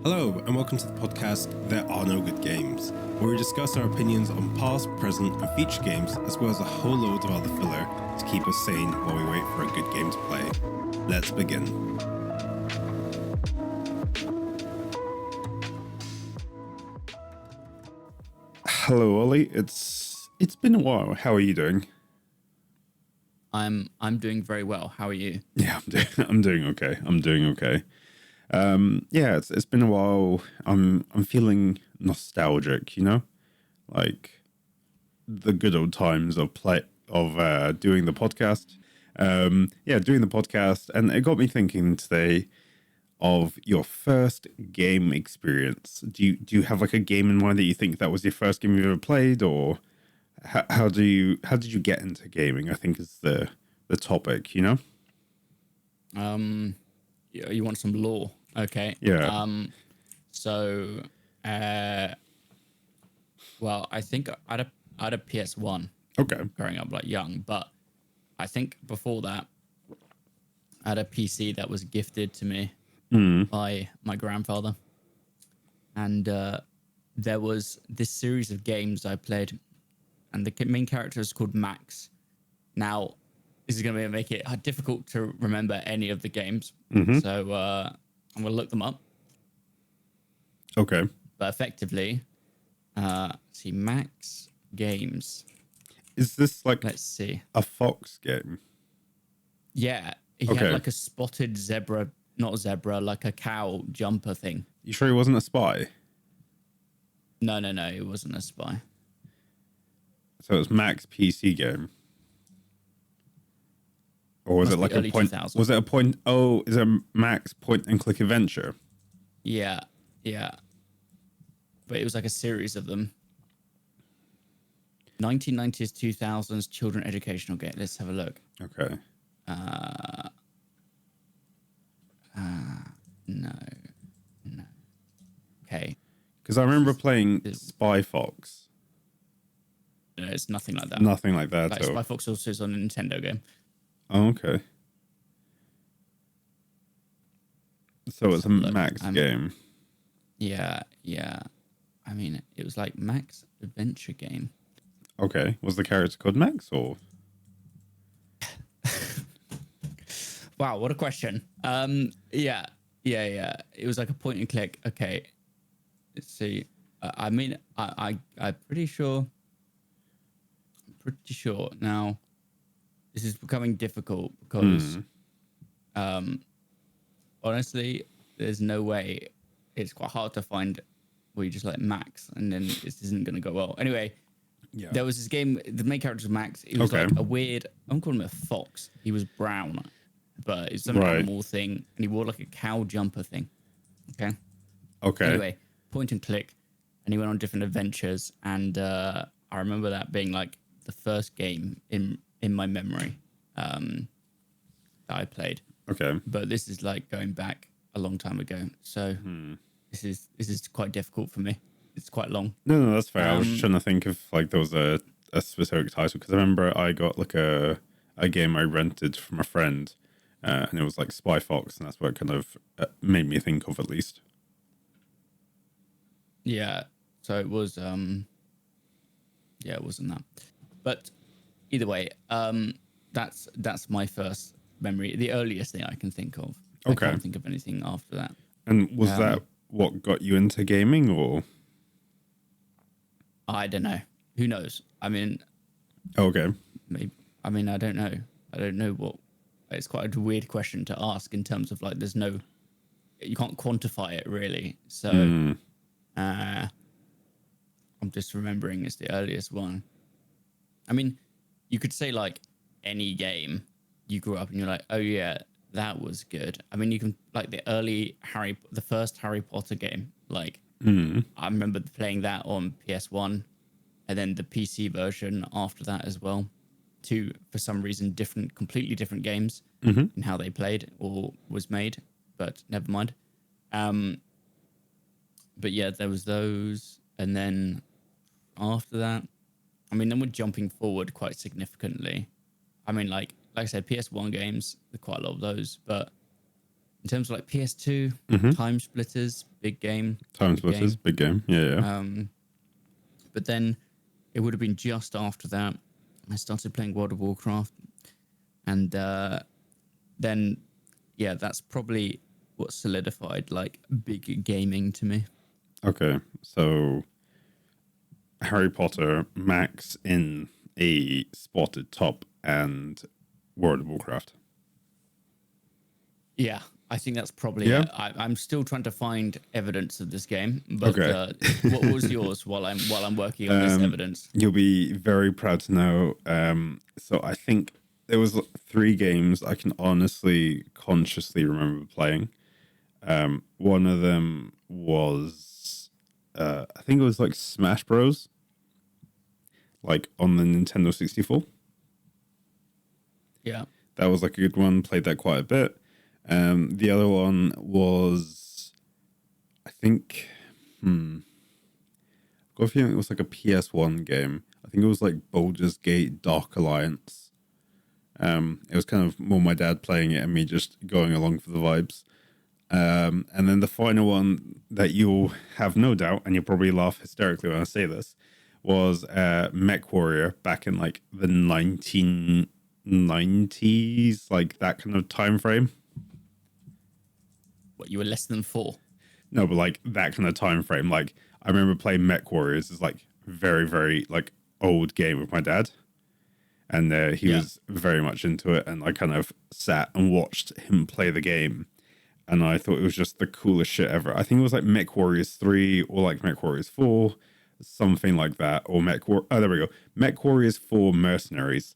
Hello, and welcome to the podcast There Are No Good Games, where we discuss our opinions on past, present, and future games, as well as a whole load of other filler to keep us sane while we wait for a good game to play. Let's begin. Hello, Ollie. It's been a while. How are you doing? I'm doing very well. How are you? Yeah, I'm doing okay. Yeah, it's been a while. I'm feeling nostalgic, like the good old times of doing the podcast. Doing the podcast, and it got me thinking today of your first game experience. Do you have like a game in mind that you think that was your first game you ever played, or how did you get into gaming? I think is the topic. You want some lore? Okay. Yeah. Well, I think I had a PS1. Okay. Growing up like young, but I think before that, I had a PC that was gifted to me by my grandfather, and there was this series of games I played, and the main character is called Max. Now, this is going to make it difficult to remember any of the games, so I'm going to look them up. Okay. But effectively, see, Max games. Is this like Let's see. a Fox game? Yeah, he had like a spotted zebra, not zebra, like a cow jumper thing. You sure he wasn't a spy? No, it wasn't a spy. So it was Max PC game. Or was it like a point? 2000s. Was it a point? Oh, is it a Max point and click adventure? Yeah. But it was like a series of them. 1990s, 2000s children educational game. Let's have a look. Okay. No. Okay. Because I remember playing Spy Fox. No, it's nothing like that. Nothing like that. Like Spy Fox also is on a Nintendo game. Oh, okay. So it's a Max game. Yeah. I mean, it was like Max adventure game. Okay. Was the character called Max or? Wow, what a question. Yeah. It was like a point and click. Okay. Let's see. I'm pretty sure. Now, this is becoming difficult because, honestly, there's no way. It's quite hard to find where you just like Max, and then this isn't going to go well. Anyway, there was this game. The main character was Max. He was like a weird. I'm calling him a fox. He was brown, but it's some animal thing, and he wore like a cow jumper thing. Okay. Anyway, point and click, and he went on different adventures, and I remember that being like the first game in my memory that I played. Okay. But this is like going back a long time ago, so this is quite difficult for me. It's quite long. No, that's fair. I was just trying to think if like there was a specific title, because I remember I got like a game I rented from a friend, and it was like Spy Fox, and that's what it kind of made me think of, at least. Yeah. So it was it wasn't that. But either way, that's my first memory, the earliest thing I can think of. Okay. I can't think of anything after that. And was that what got you into gaming, or? I don't know. Who knows? I mean, Okay. maybe. I mean, I don't know. I don't know what. It's quite a weird question to ask in terms of like, you can't quantify it really. So, I'm just remembering it's the earliest one. I mean, you could say like any game you grew up and you're like, oh yeah, that was good. I mean, you can like the first Harry Potter game. Like, I remember playing that on PS1, and then the PC version after that as well. Two, for some reason, completely different games in how they played or was made, but never mind. But yeah, there was those, and then after that, I mean, then we're jumping forward quite significantly. I mean, like I said, PS1 games, there are quite a lot of those, but in terms of like PS2, Time Splitters, big game. Time big Splitters, game. big game. Yeah. But then it would have been just after that I started playing World of Warcraft, and then that's probably what solidified like big gaming to me. Okay. So Harry Potter, Max in a spotted top, and World of Warcraft. Yeah, I think that's probably it. I'm still trying to find evidence of this game, but what was yours while I'm working on this evidence? You'll be very proud to know. So I think there was 3 games I can honestly, consciously remember playing. One of them was, I think it was like Smash Bros. Like on the Nintendo 64. Yeah, that was like a good one. Played that quite a bit. The other one was, I think, got a feeling it was like a PS1 game. I think it was like Baldur's Gate Dark Alliance. It was kind of more my dad playing it and me just going along for the vibes. And then the final one that you'll have no doubt, and you'll probably laugh hysterically when I say this, was Mech Warrior back in like the 1990s, like that kind of time frame. What, you were less than 4? No, but like that kind of time frame. Like I remember playing Mech Warriors is like very, very like old game with my dad. And he was very much into it. And I kind of sat and watched him play the game. And I thought it was just the coolest shit ever. I think it was like Mech Warriors 3 or like Mech Warriors 4, something like that. Or there we go. Mech Warriors 4 Mercenaries.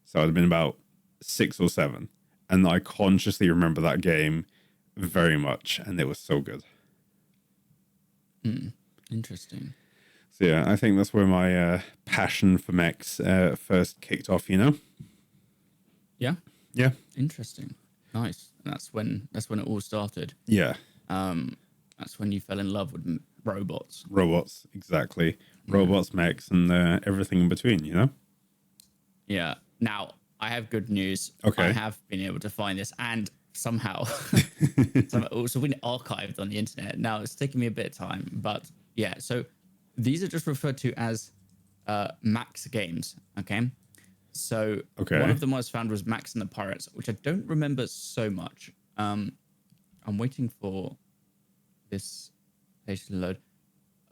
So I'd have been about 6 or 7. And I consciously remember that game very much. And it was so good. Interesting. So yeah, I think that's where my passion for mechs first kicked off, you know? Yeah? Yeah. Interesting. Nice. And that's when it all started. Yeah. That's when you fell in love with robots. Robots, exactly. Robots, mechs, and everything in between, you know? Yeah. Now, I have good news. Okay. I have been able to find this, and somehow also been archived on the internet. Now, it's taking me a bit of time, but yeah. So these are just referred to as Max games, okay? So one of them I was found was Max and the Pirates, which I don't remember so much. I'm waiting for this page to load.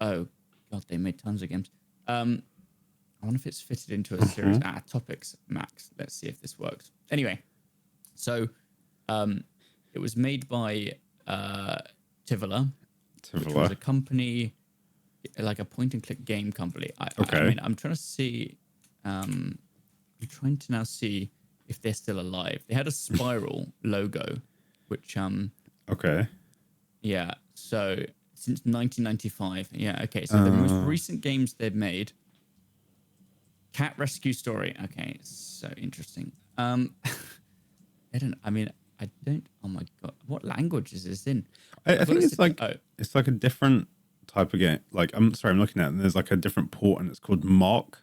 Oh, God, they made tons of games. I wonder if it's fitted into a series. Topics Max. Let's see if this works. Anyway, so it was made by Tivoli, which was a company, like a point-and-click game company. I mean, I'm trying to see... I'm trying to now see if they're still alive. They had a spiral logo, which... Yeah, so since 1995. Yeah, okay. So the most recent games they've made... Cat Rescue Story. Okay, so interesting. I don't... Oh my God. What language is this in? I think it's like... It's like a different type of game. Like, I'm sorry, I'm looking at it, and there's like a different port, and it's called Mark.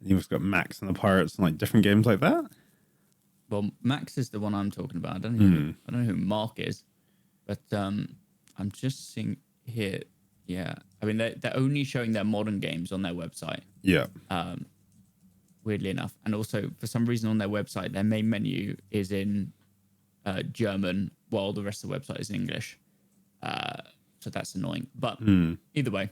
And you've got Max and the Pirates and like different games like that. Well, Max is the one I'm talking about. I don't know who Mark is, but I'm just seeing here. Yeah, I mean they're only showing their modern games on their website. Yeah. Weirdly enough, and also for some reason on their website, their main menu is in German, while the rest of the website is in English. So that's annoying. But either way,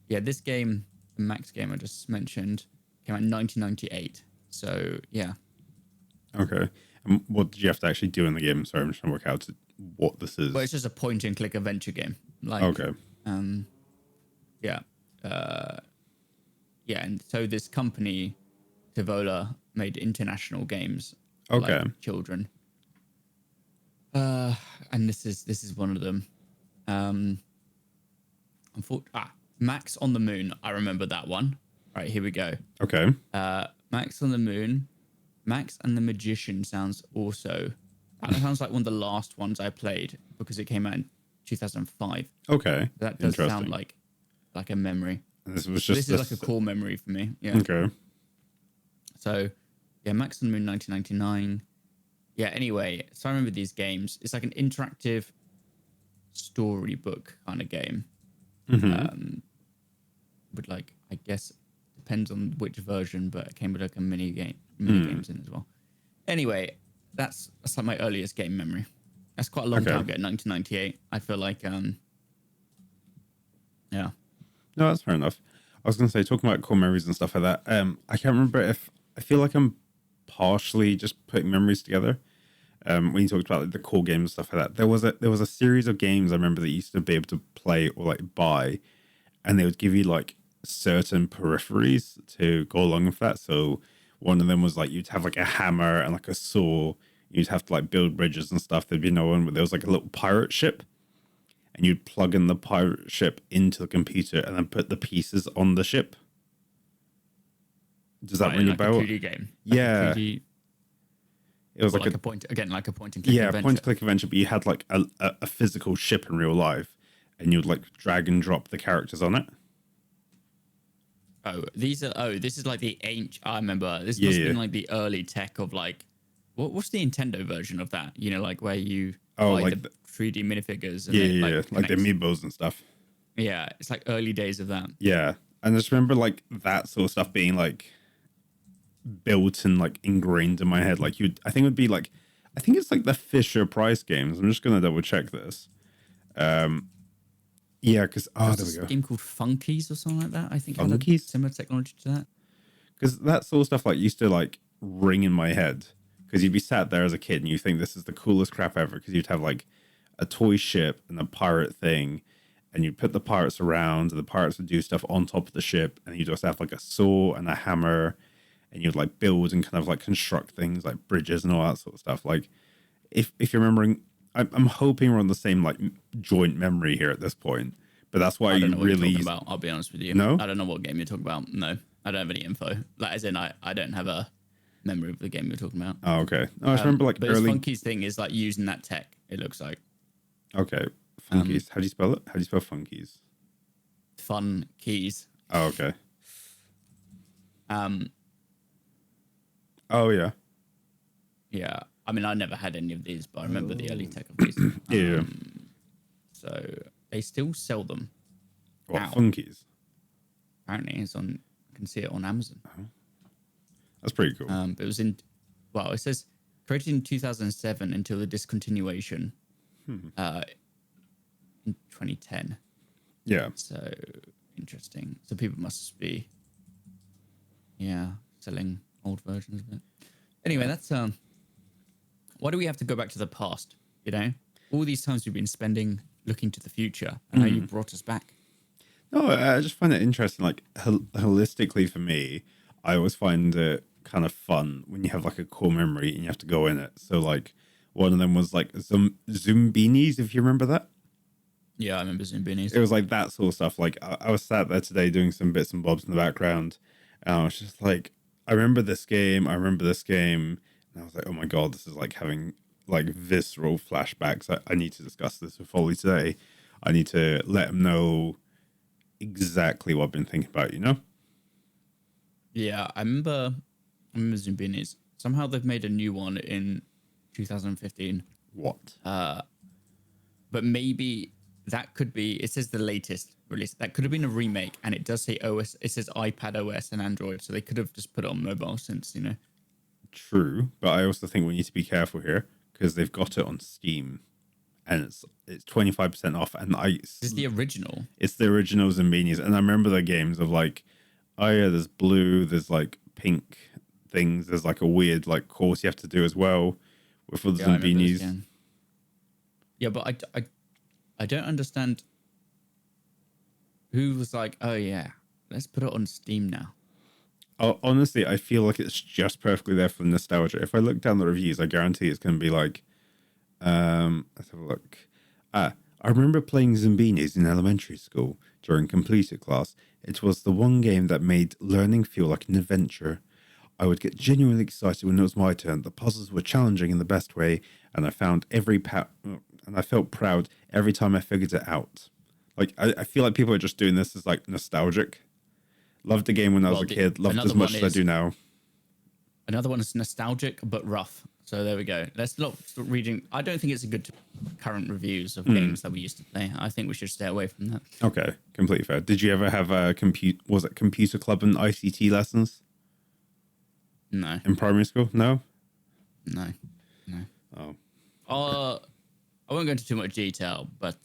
this game. The Max game I just mentioned came out in 1998. So, yeah. Okay. And what did you have to actually do in the game? Sorry, I'm just trying to work out what this is. Well, it's just a point-and-click adventure game. Like, okay. Yeah. And so this company, Tivoli, made international games. Okay. Like children. And this is one of them. Max on the Moon. I remember that one. All right, here we go. Okay. Max on the Moon. Max and the Magician sounds also... That sounds like one of the last ones I played because it came out in 2005. Okay. That does sound like a memory. This is like a core memory for me. Yeah. Okay. So, yeah, Max on the Moon 1999. Yeah. Anyway, so I remember these games. It's like an interactive storybook kind of game. With like, I guess depends on which version, but it came with like a mini games in as well. Anyway, that's like my earliest game memory. That's quite a long time ago, 1998. I feel like yeah. No, that's fair enough. I was going to say, talking about core memories and stuff like that. I can't remember if I feel like I'm partially just putting memories together. When you talked about like, the core games and stuff like that, there was a series of games I remember that you used to be able to play or like buy, and they would give you like certain peripheries to go along with that. So one of them was like you'd have like a hammer and like a saw. You'd have to like build bridges and stuff. There'd be no one, but there was like a little pirate ship, and you'd plug in the pirate ship into the computer and then put the pieces on the ship. Does that ring a bell? A 2D game. Yeah. 2D, it was like a point and click adventure. Point and click adventure, but you had like a physical ship in real life, and you'd like drag and drop the characters on it. This is like the ancient. I remember this must have been like the early tech of like, what's the Nintendo version of that? You know, like where you buy like the 3D minifigures. And like the amiibos and stuff. Yeah, it's like early days of that. Yeah, and I just remember like that sort of stuff being like built and like ingrained in my head. Like I think it would be like, I think it's like the Fisher Price games. I'm just gonna double check this. Yeah, because there we go. A game called Funkies or something like that. I think Funkies? had a similar technology to that. Because that sort of stuff like used to like ring in my head. Because you'd be sat there as a kid and you think this is the coolest crap ever. Because you'd have like a toy ship and a pirate thing, and you'd put the pirates around, and the pirates would do stuff on top of the ship, and you'd just have like a saw and a hammer, and you'd like build and kind of like construct things like bridges and all that sort of stuff. Like if you're remembering, I'm hoping we're on the same like joint memory here at this point. But that's why I don't know what you're really talking about. I'll be honest with you. No? I don't know what game you're talking about. No, I don't have any info. Like, as in, I don't have a memory of the game you're talking about. Oh, okay. No, I just remember like but early. This Funkies thing is like using that tech. It looks like Okay, Funkies. How do you spell it? How do you spell Funkies? fun keys. Oh, okay. Oh yeah. Yeah. I mean, I never had any of these, but I remember the early tech of these. Yeah. So they still sell them. What Ow. Funkies? Apparently, I can see it on Amazon. That's pretty cool. But it was it says created in 2007 until the discontinuation in 2010. Yeah. So interesting. So people must be, selling old versions of it. Anyway, that's why do we have to go back to the past? You know, all these times we've been spending looking to the future, and now you brought us back. No, I just find it interesting. Like holistically for me, I always find it kind of fun when you have like a core memory and you have to go in it. So like one of them was like Zumbinis, if you remember that. Yeah, I remember Zumbinis. It was like that sort of stuff. Like I was sat there today doing some bits and bobs in the background, and I was just like, I remember this game. And I was like, oh my God, this is like having like visceral flashbacks. I need to discuss this with Foley today. I need to let him know exactly what I've been thinking about, you know? Yeah, I remember Zumbinis. Somehow they've made a new one in 2015. What? But maybe that could be, it says the latest release. That could have been a remake, and it does say OS. It says iPad OS and Android, so they could have just put it on mobile since, you know. True, but I also think we need to be careful here because they've got it on Steam, and it's 25% off. And Is the original? It's the original Zumbinis, and I remember the games of like, oh yeah, there's blue, there's like pink things, there's like a weird like course you have to do as well with all the Zumbinis. Yeah, but I don't understand who was like, oh yeah, let's put it on Steam now. Honestly, I feel like it's just perfectly there for the nostalgia. If I look down the reviews, I guarantee it's going to be like, let's have a look. I remember playing Zumbinis in elementary school during completed class. It was the one game that made learning feel like an adventure. I would get genuinely excited when it was my turn. The puzzles were challenging in the best way, and I found and I felt proud every time I figured it out. Like I feel like people are just doing this as like nostalgic. Loved the game when I was a kid. Loved it as much as I do now. Another one is nostalgic but rough. So there we go. Let's not start reading. I don't think it's a good current reviews of games that we used to play. I think we should stay away from that. Okay, completely fair. Did you ever have a computer club and ICT lessons No, in primary school? No. no, no. Oh, I won't go into too much detail, but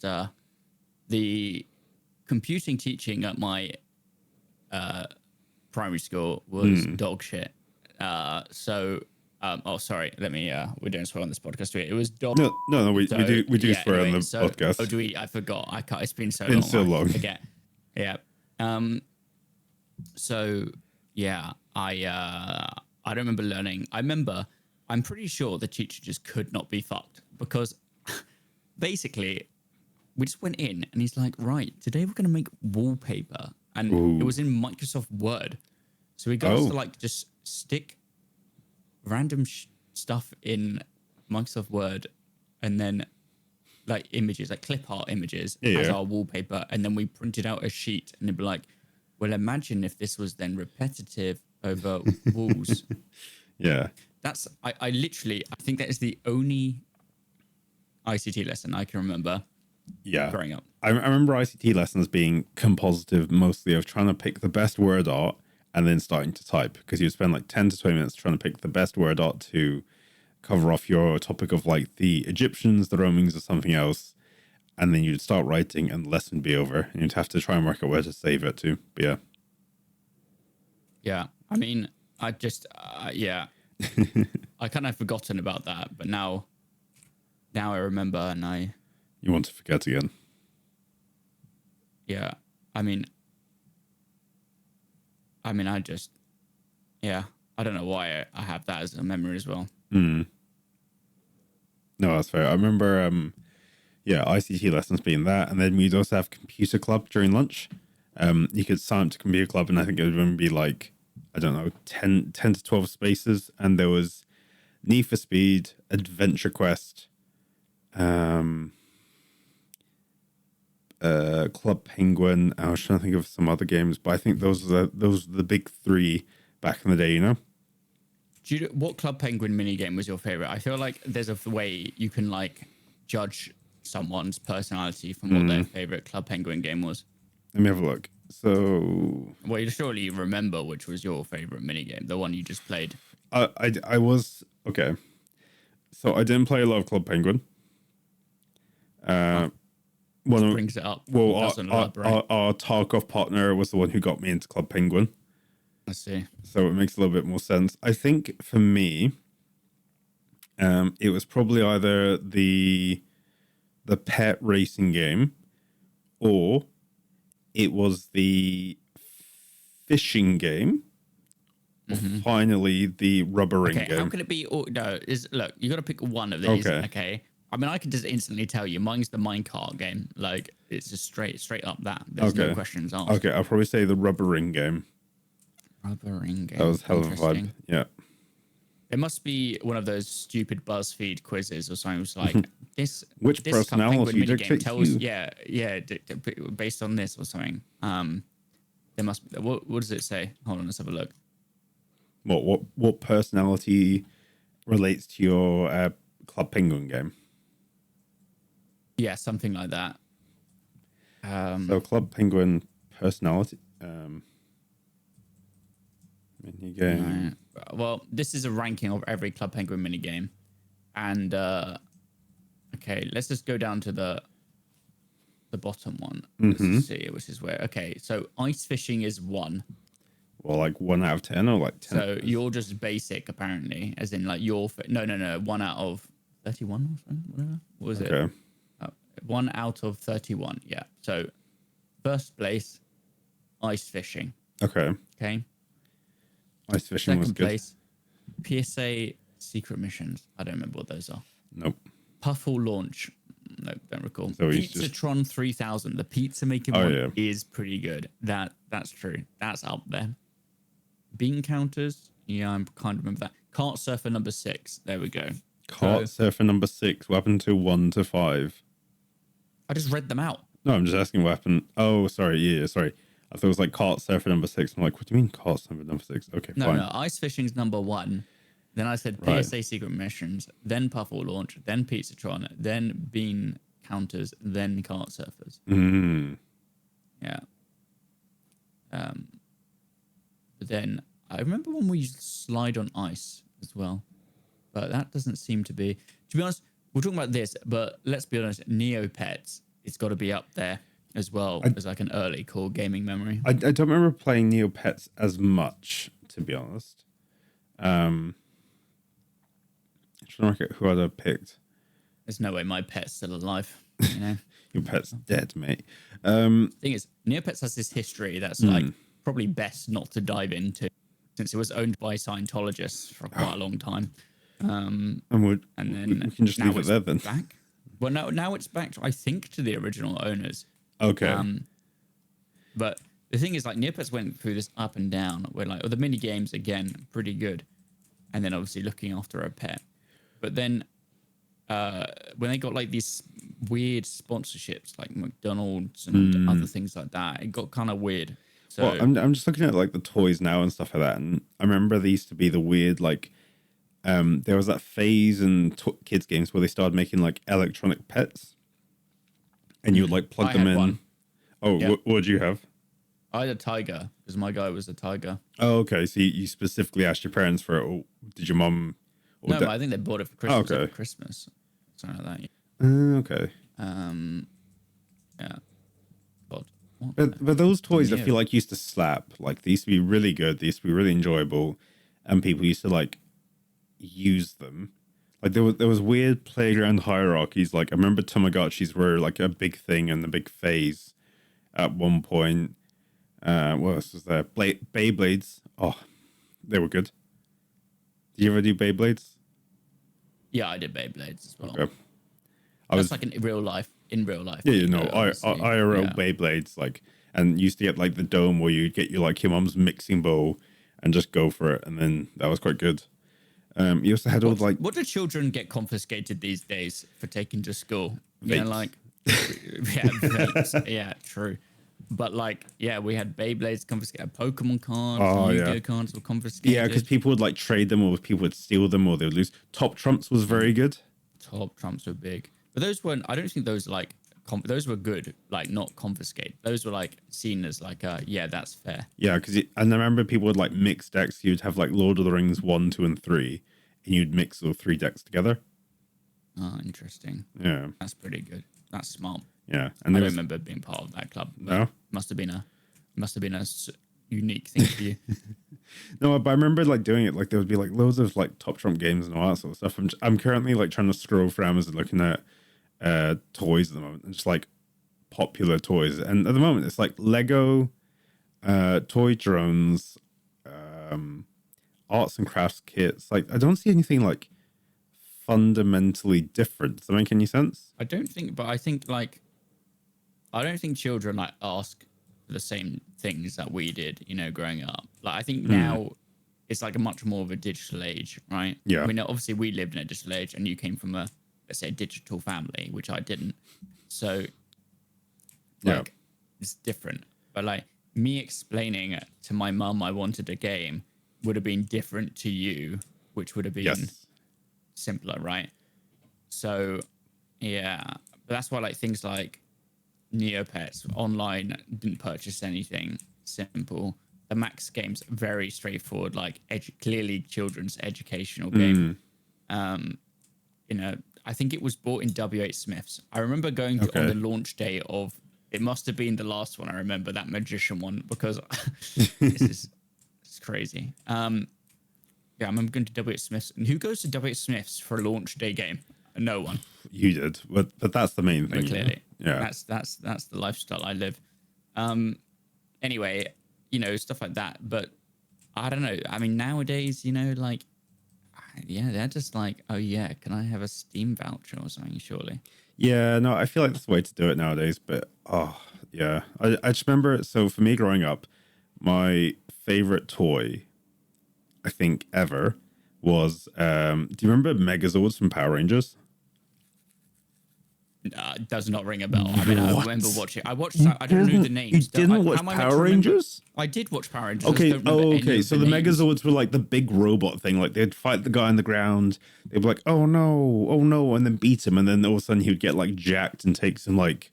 the computing teaching at my primary school was dog shit. Sorry. Let me. We're doing swear on this podcast. It was dog. no. We do swear on the podcast. Oh, do we? I forgot. I can't. It's been so Been long. so long. I forget. Yeah. So yeah, I don't remember learning. I'm pretty sure the teacher just could not be fucked because basically we just went in and he's like, right, today we're going to make wallpaper. And it was in Microsoft Word. So we got us to like just stick random stuff in Microsoft Word and then like images, like clip art images as our wallpaper. And then we printed out a sheet and it'd be like, well, imagine if this was then repetitive over walls. Yeah. I literally, I think that is the only ICT lesson I can remember growing up. I remember ICT lessons being compositive, mostly of trying to pick the best word art and then starting to type, because you'd spend like 10 to 20 minutes trying to pick the best word art to cover off your topic of like the Egyptians, the Romans, or something else. And then you'd start writing and the lesson would be over. And you'd have to try and work out where to save it to. But yeah. Yeah. I mean, I just, I kind of forgotten about that, but now I remember and You want to forget again. Yeah. I mean, I just, I don't know why I have that as a memory as well. No, that's fair. I remember, ICT lessons being that. And then we'd also have computer club during lunch. You could sign up to computer club and I think it would be like, I don't know, 10 to 12 spaces. And there was Need for Speed, Adventure Quest, Club Penguin. I was trying to think of some other games, but I think those are the big three back in the day, you know? What Club Penguin minigame was your favorite? I feel like there's a way you can like judge someone's personality from what their favorite Club Penguin game was. Let me have a look. So, well, you surely remember which was your favorite minigame, the one you just played. I was okay. So I didn't play a lot of Club Penguin. Brings it up. Well, our Tarkov partner was the one who got me into Club Penguin. I see. So it makes a little bit more sense. I think for me, it was probably either the pet racing game, or it was the fishing game. Or finally, the rubber ring game. How can it be? Look, you got to pick one of these. Okay. I mean, I can just instantly tell you, mine's the minecart game. Like, it's just straight up that. There's no questions asked. Okay, I'll probably say the rubber ring game. Rubber ring game. That was hell of a vibe. Yeah. It must be one of those stupid BuzzFeed quizzes or something. It's like this. Which this personality dictates you? Based on this or something. There must be. What does it say? Hold on, let's have a look. What personality relates to your Club Penguin game? Yeah, something like that. So Club Penguin personality mini game. Right. Well, this is a ranking of every Club Penguin mini game, and okay, let's just go down to the bottom one. Let's see, which is where. Okay, so ice fishing is 1. Well, like 1 out of 10 or like 10? So you're just basic, apparently, as in like no, 1 out of 31 or something, whatever. What was it? 1 out of 31, yeah. So first place, ice fishing. Okay. Ice fishing was good. Second place, PSA secret missions. I don't remember what those are. Nope. Puffle launch. Nope, don't recall. So Pizzatron 3000. The pizza making one is pretty good. That's true. That's up there. Bean counters. Yeah, I can't remember that. Kart surfer number 6. There we go. Kart surfer number 6. What happened to 1 to 5? I just read them out. No, I'm just asking what happened. Oh, sorry. Yeah, sorry. I thought it was like kart surfer number 6. I'm like, what do you mean kart surfer number 6? Okay, no, fine. No, ice fishing's number 1. Then I said Right. PSA secret missions, then Puffle launch, then Pizzatron, then bean counters, then cart surfers. Mm. Yeah. But then I remember when we used slide on ice as well, but that doesn't seem to be. To be honest, we're talking about this, but let's be honest, Neopets, it's got to be up there as well as like an early core gaming memory. I don't remember playing Neopets as much, to be honest. I'm trying to work out who I'd have picked. There's no way my pet's still alive. You know. Your pet's dead, mate. Thing is, Neopets has this history that's like probably best not to dive into, since it was owned by Scientologists for quite a long time. And then we can just now leave it there then. back. Well, now it's back, I think, to the original owners. Okay. But the thing is, like, Neopets went through this up and down where, like, the mini games, again, pretty good. And then obviously looking after a pet. But then when they got, like, these weird sponsorships, like McDonald's and other things like that, it got kind of weird. So Well, I'm just looking at, like, the toys now and stuff like that. And I remember there used to be the weird, like, there was that phase in kids' games where they started making, like, electronic pets. And you would, like, plug I them had in. one. Oh, Yeah. what would you have? I had a tiger because my guy was a tiger. Oh, okay. So you specifically asked your parents for it, or did your mum? Or No, but I think they bought it for Christmas. okay. Like Christmas, something like that. Okay. Yeah. God. What? But those toys, I Yeah. feel like used to slap. Like they used to be really good. They used to be really enjoyable, and people used to like use them. Like there was weird playground hierarchies. Like I remember Tamagotchis were like a big thing and the big phase at one point. What else was there? Beyblades. Oh, they were good. Did you ever do Beyblades? Yeah, I did Beyblades as well. Okay. That's like in real life. Yeah, you know, IRL Yeah. Beyblades, like, and used to get like the dome where you'd get your mum's mixing bowl and just go for it, and then that was quite good. You also had all like What do children get confiscated these days for taking to school? Yeah, Vapes. like yeah, vapes. Yeah, true. But like, yeah, we had Beyblades confiscated, Pokemon cards, Oh, Yu-Gi-Oh yeah. cards were confiscated. yeah, because people would like trade them, or people would steal them, or they would lose. Top Trumps was very good. Top trumps were big, but those weren't. I don't think those like those were good. Like not confiscate. Those were like seen as like yeah, that's fair. Yeah, because and I remember people would like mix decks. You'd have like Lord of the Rings 1, 2, and 3, and you'd mix all 3 decks together. Oh, interesting. Yeah, That's pretty good. That's smart. yeah, I and don't there was remember being part of that club. no. Must have been a unique thing for you. No, but I remember like doing it. Like there would be like loads of like Top Trump games and all that sort of stuff. I'm currently like trying to scroll through Amazon looking at toys at the moment, and just like popular toys. And at the moment, it's like Lego, toy drones, arts and crafts kits. Like I don't see anything like fundamentally different. Does that make any sense? I don't think, but I think like I don't think children like ask for the same things that we did, you know, growing up. Like I think now it's like a much more of a digital age, right? Yeah. I mean, obviously we lived in a digital age, and you came from a, let's say, digital family, which I didn't. So Yeah. like it's different. But like me explaining to my mum I wanted a game would have been different to you, which would have been Yes. simpler, right? So yeah, but that's why like things like Neopets online, didn't purchase anything, simple. The Max game's very straightforward, like clearly children's educational game. You know, I think it was bought in W.H. Smith's. I remember going to, on Okay. the launch day of, it must have been the last one. I remember that magician one because it's crazy. Yeah, I remember going to W.H. Smith's. And who goes to W.H. Smith's for a launch day game? No one. You did, but that's the main thing. But clearly, Yeah. that's the lifestyle I live. Anyway, you know, stuff like that. But I don't know. I mean, nowadays, you know, like, yeah, they're just like, oh yeah, can I have a Steam voucher or something? Surely. Yeah, no, I feel like that's the way to do it nowadays. But oh, yeah, I just remember. So for me growing up, my favorite toy, I think ever, was. Do you remember Megazords from Power Rangers? It does not ring a bell. I mean, I What? remember watching. I watched. I don't know the names. You didn't watch how am I meant to Power remember- Rangers? I did watch Power Rangers. I just Okay. don't remember Oh, any okay. of So the names. Megazords were like the big robot thing. Like they'd fight the guy on the ground. They'd be like, "Oh no," and then beat him, and then all of a sudden he would get like jacked and take some like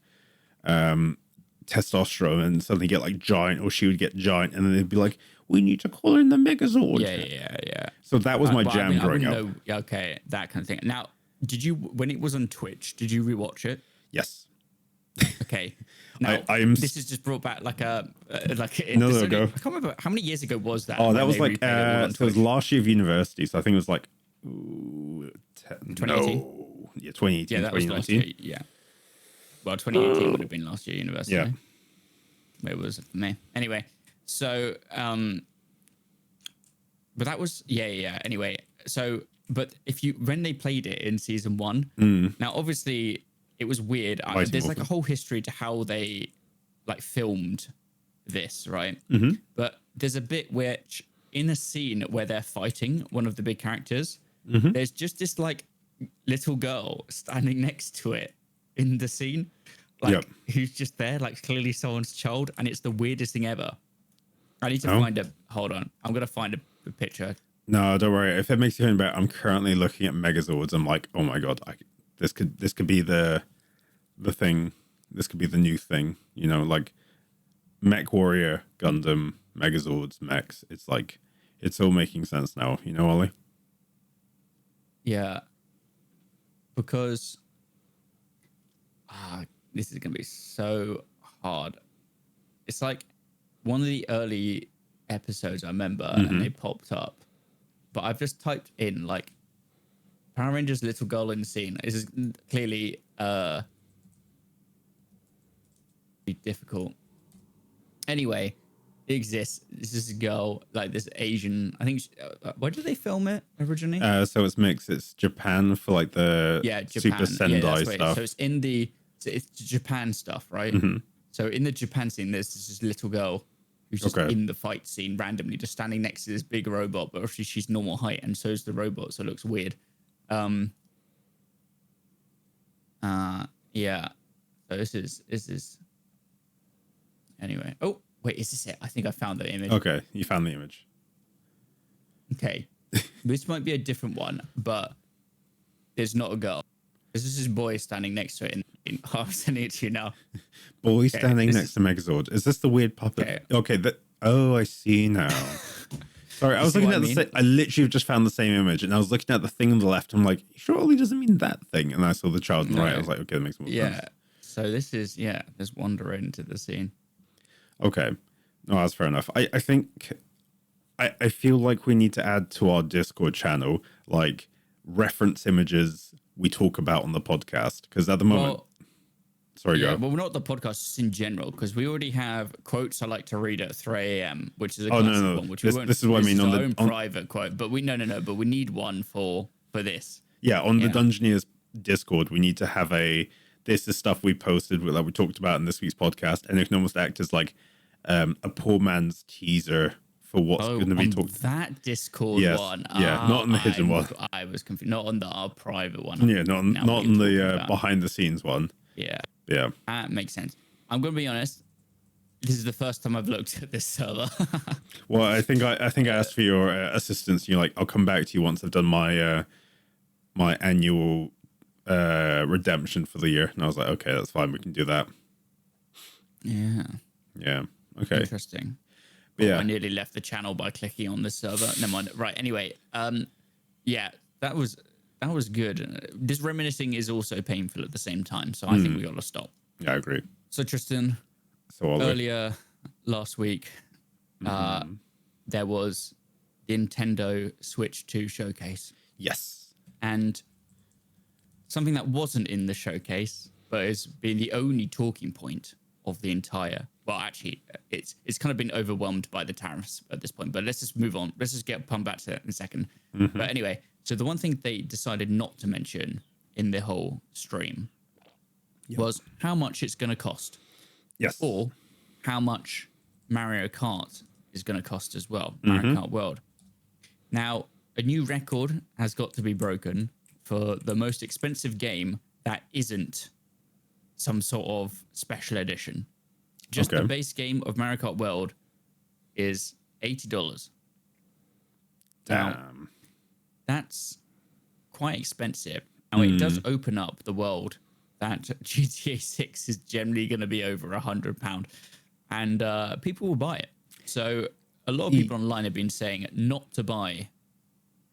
testosterone, and suddenly get like giant, or she would get giant, and then they'd be like, "We need to call in the Megazord." Yeah. So that was my But jam I growing wouldn't up. know- yeah, okay, that kind of thing. Now, did you when it was on Twitch? Did you rewatch it? Yes. Okay. Now, I'm this is just brought back like a No, go. I can't remember how many years ago was that. Oh, that when was they like replayed it all on so it was Twitch? last year of university. So I think it was like 2018? No, yeah, 2018, Yeah, that was last 2019. year. Yeah. Well, 2018 would have been last year university. Yeah. It was me. Anyway, so but that was yeah. Anyway, so but when they played it in season 1, now obviously it was weird. There's like a whole history to how they like filmed this, right? Mm-hmm. But there's a bit which in a scene where they're fighting one of the big characters, there's just this like little girl standing next to it in the scene, like who's just there, like clearly someone's child, and it's the weirdest thing ever. I need to find a. Hold on, I'm gonna find a picture. No, don't worry. If it makes you feel better, I'm currently looking at Megazords. I'm like, oh my god, this could be the thing. This could be the new thing. You know, like Mech Warrior, Gundam, Megazords, mechs. It's like it's all making sense now. You know, Ollie? Yeah, because this is gonna be so hard. It's like one of the early episodes I remember, and they popped up. But I've just typed in like Power Rangers little girl in the scene. This is clearly be difficult. Anyway, it exists. This is a girl, like this Asian. I think. Where did they film it originally? So it's mixed. It's Japan for like the Japan. Super Sendai stuff. So it's Japan stuff, right? So in the Japan scene, there's this little girl who's just in the fight scene randomly, just standing next to this big robot, but obviously she's normal height, and so is the robot, so it looks weird. Yeah. So this is. Anyway. Oh wait, is this it? I think I found the image. Okay, you found the image. Okay, this might be a different one, but there's not a girl. This is this boy standing next to it. I'm sending it to you now. Boy standing next to Megazord. Is this the weird puppet? Okay. I see now. Sorry, I was looking at the. I literally just found the same image, and I was looking at the thing on the left. I'm like, surely doesn't mean that thing. And I saw the child on the right. I was like, okay, that makes more sense. Yeah. So this is There's wander into the scene. Okay, no, that's fair enough. I think I feel like we need to add to our Discord channel like reference images we talk about on the podcast, because at the moment. Sorry, go. Well, not the podcast, just in general, because we already have quotes I like to read at 3 a.m., which is a classic one, which we won't. This is what I mean on the private quote, but we but we need one for this. Yeah, on the Dungeoneers Discord, we need to have this is stuff we posted that we talked about in this week's podcast, and it can almost act as like a poor man's teaser for what's going to be talked. That Discord one, not on the hidden one. I was confused. Not on our private one. Yeah, not on the behind the scenes one. Yeah, that makes sense. I'm going to be honest. This is the first time I've looked at this server. Well, I think I asked for your assistance. You're like, I'll come back to you once I've done my my annual redemption for the year, and I was like, okay, that's fine. We can do that. Yeah. Okay. Interesting. But I nearly left the channel by clicking on this server. Never mind. Right. Anyway, that was good. This reminiscing is also painful at the same time, so I think we got to stop. Yeah, I agree. So Tristan, earlier last week, there was the Nintendo Switch 2 showcase. Yes. And something that wasn't in the showcase, but has been the only talking point of the entire. Well, actually, it's kind of been overwhelmed by the tariffs at this point. But let's just move on. Let's just come back to that in a second. But anyway, so the one thing they decided not to mention in the whole stream was how much it's going to cost. Yes. Or how much Mario Kart is going to cost as well. Mario Kart World. Now, a new record has got to be broken for the most expensive game that isn't some sort of special edition. Just the base game of Mario Kart World is $80. Now, Damn. that's quite expensive. And it does open up the world that GTA 6 is generally going to be over £100. And people will buy it. So a lot of people online have been saying not to buy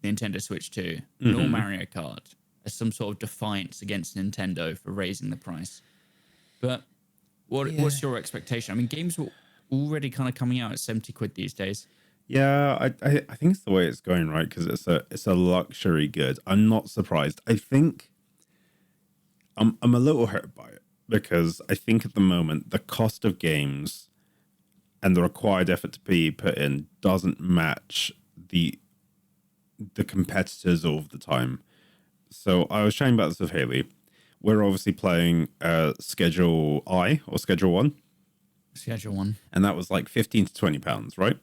Nintendo Switch 2 nor Mario Kart as some sort of defiance against Nintendo for raising the price. But what's your expectation? I mean, games were already kind of coming out at 70 quid these days. Yeah, I think it's the way it's going, right? Because it's a luxury good. I'm not surprised. I think I'm a little hurt by it because I think at the moment the cost of games and the required effort to be put in doesn't match the competitors all of the time. So I was chatting about this with Haley. We're obviously playing Schedule I or Schedule 1. Schedule 1. And that was like £15 to £20, right?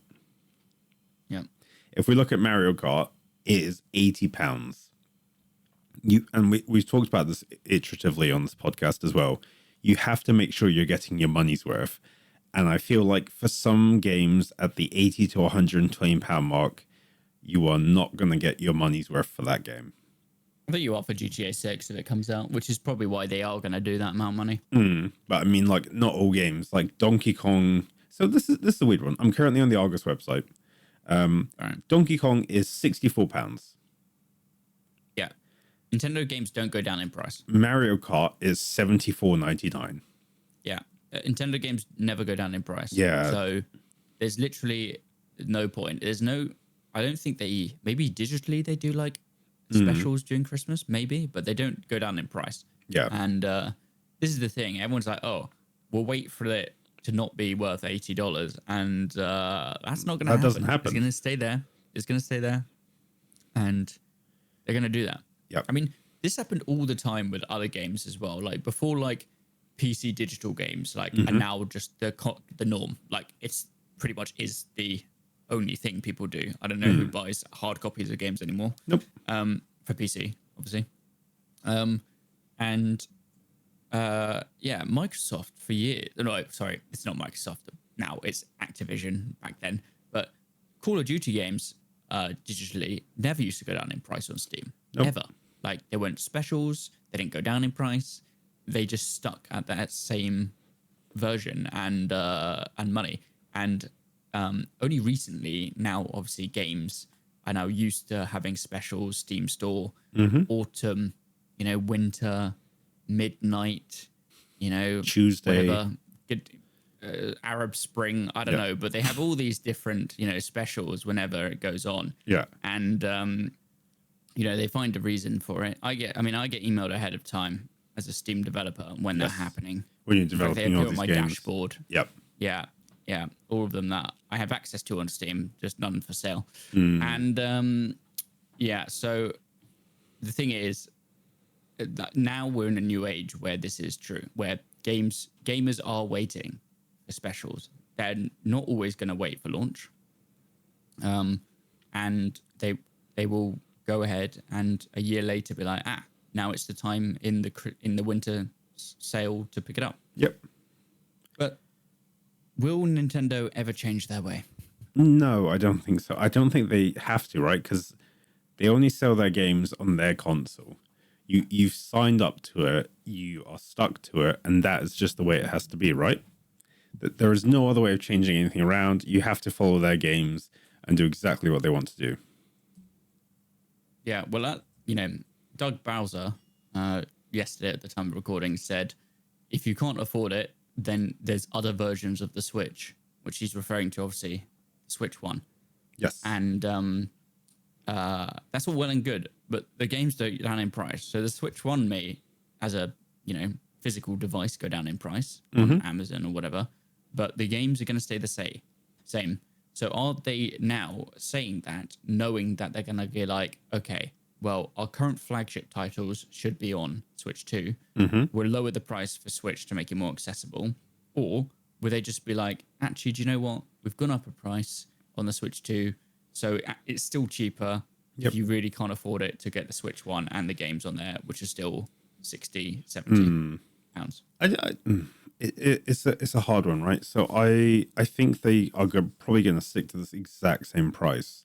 Yeah. If we look at Mario Kart, it is £80. We've talked about this iteratively on this podcast as well. You have to make sure you're getting your money's worth. And I feel like for some games at the £80 to £120 mark, you are not going to get your money's worth for that game. I think you are for GTA 6 if it comes out, which is probably why they are going to do that amount of money. But I mean, like, not all games. Like Donkey Kong. So this is a weird one. I'm currently on the Argus website. Right. Donkey Kong is £64. Yeah. Nintendo games don't go down in price. Mario Kart is $74.99. Yeah. Nintendo games never go down in price. Yeah. So there's literally no point. I don't think maybe digitally they do like specials during Christmas, maybe, but they don't go down in price. Yeah. And this is the thing. Everyone's like, oh, we'll wait for it to not be worth $80. And that's not going to happen. That doesn't happen. It's going to stay there. It's going to stay there. And they're going to do that. Yep. I mean, this happened all the time with other games as well. Like before, like PC digital games, like are now just the norm. Like it's pretty much is the only thing people do. I don't know who buys hard copies of games anymore. Nope. For PC, obviously. Microsoft for years. No, sorry, it's not Microsoft now. It's Activision back then. But Call of Duty games, digitally, never used to go down in price on Steam. Nope. Ever. Like they weren't specials. They didn't go down in price. They just stuck at that same version and money. And only recently, now obviously games are now used to having specials, Steam Store, autumn, winter, midnight, Tuesday, whatever, Arab Spring, I don't know, but they have all these different, specials whenever it goes on. Yeah. And, they find a reason for it. I get emailed ahead of time as a Steam developer when they're happening. When you're developing all these my games. dashboard. Yep. Yeah, all of them that I have access to on Steam, just none for sale. And so the thing is that now we're in a new age where this is true, where gamers are waiting for specials. They're not always going to wait for launch, and they will go ahead and a year later be like, now it's the time in the winter sale to pick it up. Yep. But will Nintendo ever change their way? No, I don't think so. I don't think they have to, right? Because they only sell their games on their console. You've signed up to it, you are stuck to it, and that is just the way it has to be, right? That there is no other way of changing anything around. You have to follow their games and do exactly what they want to do. Yeah, well, Doug Bowser, yesterday at the time of recording, said, if you can't afford it, then there's other versions of the Switch, which he's referring to, obviously, Switch 1. Yes. And that's all well and good, but the games don't go down in price. So the Switch 1 may, as a, physical device, go down in price on Amazon or whatever, but the games are going to stay the same. So are they now saying that, knowing that they're going to be like, okay, well, our current flagship titles should be on Switch 2. We'll lower the price for Switch to make it more accessible. Or will they just be like, actually, do you know what? We've gone up a price on the Switch 2, so it's still cheaper if you really can't afford it to get the Switch 1 and the games on there, which are still 60, 70. It's a hard one, right? So I think they are probably going to stick to this exact same price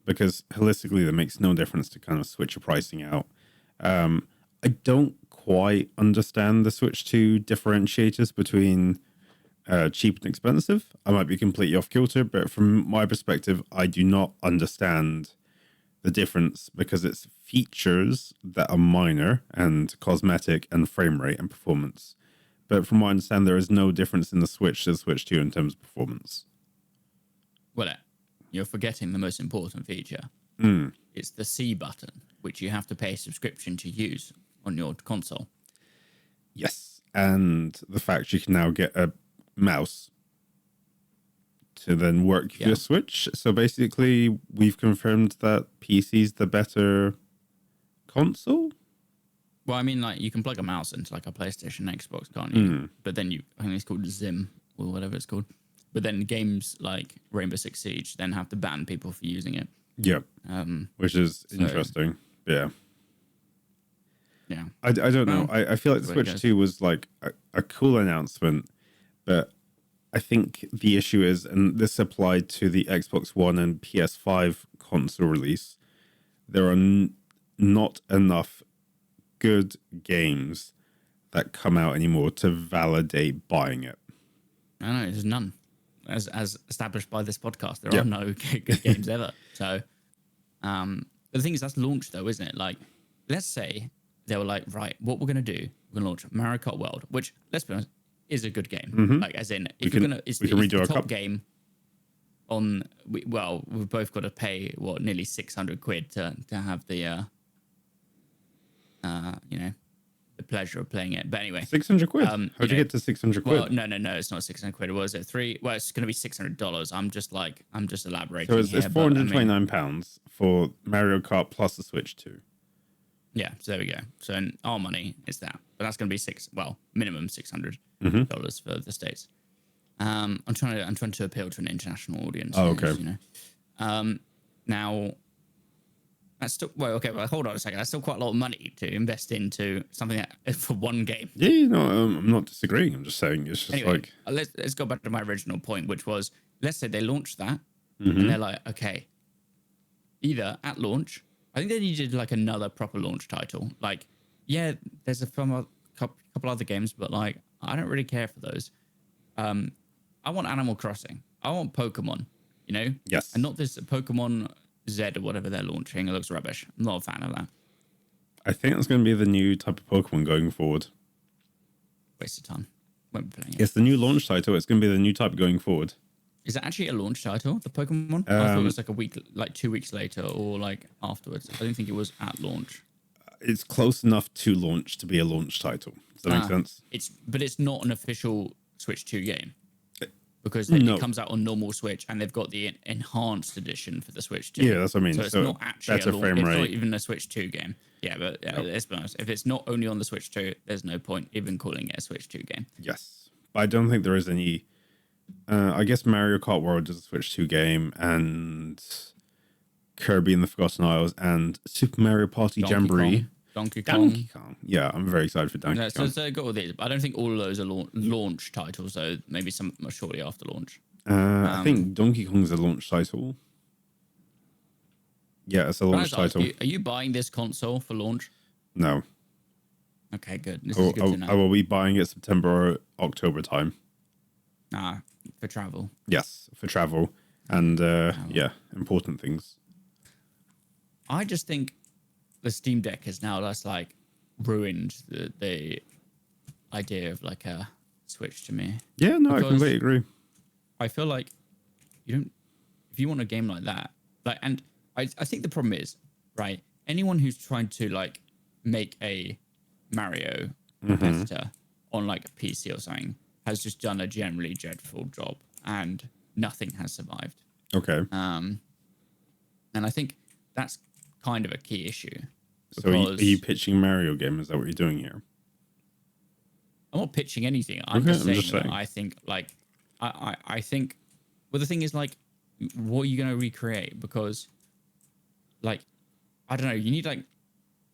because holistically that makes no difference to kind of switch your pricing out. I don't quite understand the Switch 2 differentiators between cheap and expensive. I might be completely off kilter, but from my perspective, I do not understand the difference because it's features that are minor and cosmetic and frame rate and performance. But from what I understand, there is no difference in the Switch to the Switch 2 in terms of performance. Well, you're forgetting the most important feature. It's the C button, which you have to pay a subscription to use on your console. Yes. And the fact you can now get a mouse to then work your Switch. So basically, we've confirmed that PC's the better console. Well, I mean, like you can plug a mouse into like a PlayStation, Xbox, can't you? But then I think it's called Zim or whatever it's called. But then games like Rainbow Six Siege then have to ban people for using it. Yep. Which is interesting. Yeah. Yeah. I don't know. I feel like the Switch 2 was like a cool announcement, but I think the issue is, and this applied to the Xbox One and PS5 console release, there are not enough good games that come out anymore to validate buying it. I know, there's none. As established by this podcast, there are no good games ever. So, the thing is, that's launch though, isn't it? Like, let's say they were like, right, what we're going to do, we're going to launch Mario Kart World, which, let's be honest, is a good game. Like, as in, if you're going to, it's the top game on, we've both got to pay, nearly 600 quid to have the, the pleasure of playing it. But anyway, 600 quid. How'd you get to 600 quid? Well, no, it's not 600 quid. Was it three? Well, it's going to be $600. I'm just elaborating. So it's £429 for Mario Kart plus the Switch 2. Yeah, so there we go. So in our money is that, but that's going to be minimum $600 for the States. I'm trying to appeal to an international audience. Oh, okay. Now. That's still hold on a second. That's still quite a lot of money to invest into something for one game. Yeah, I'm not disagreeing. I'm just saying it's just anyway, like let's go back to my original point, which was let's say they launched that and they're like, okay, either at launch, I think they needed like another proper launch title. Like, yeah, there's a couple other games, but like I don't really care for those. I want Animal Crossing. I want Pokemon. Yes, and not this Pokemon Z or whatever they're launching. It looks rubbish. I'm not a fan of that. I think that's going to be the new type of Pokemon going forward. Waste of time. Won't be playing it. It's the new launch title. It's going to be the new type going forward. Is it actually a launch title, the Pokemon? I thought it was like a week, like 2 weeks later or like afterwards. I didn't think it was at launch. It's close enough to launch to be a launch title. Does that make sense? But it's not an official Switch 2 game. Because it comes out on normal Switch, and they've got the enhanced edition for the Switch 2. Yeah, that's what I mean. So it's not actually better frame rate. It's not even a Switch 2 game. Yeah, but let's be honest. If it's not only on the Switch 2, there's no point even calling it a Switch 2 game. Yes, but I don't think there is any. I guess Mario Kart World is a Switch 2 game, and Kirby and the Forgotten Isles, and Super Mario Party Jamboree. Donkey Kong. Yeah, I'm very excited for Donkey Kong. So I got all these. I don't think all of those are launch titles, though. Maybe some of them are shortly after launch. I think Donkey Kong's a launch title. Yeah, it's a launch title. Are you buying this console for launch? No. Okay, good. This is good to know. I will be buying it September or October time. For travel. Yes, for travel. And, important things. I just think the Steam Deck has now just like ruined the idea of like a Switch to me. Yeah, no, I completely agree. I feel like if you want a game like that, and I think the problem is, right, anyone who's trying to like make a Mario competitor on like a PC or something has just done a generally dreadful job, and nothing has survived. Okay. And I think that's kind of a key issue. So are you pitching a Mario game? Is that what you're doing here? I'm not pitching anything. I'm just saying. I think like I think. Well, the thing is like, what are you going to recreate? Because like, I don't know. You need like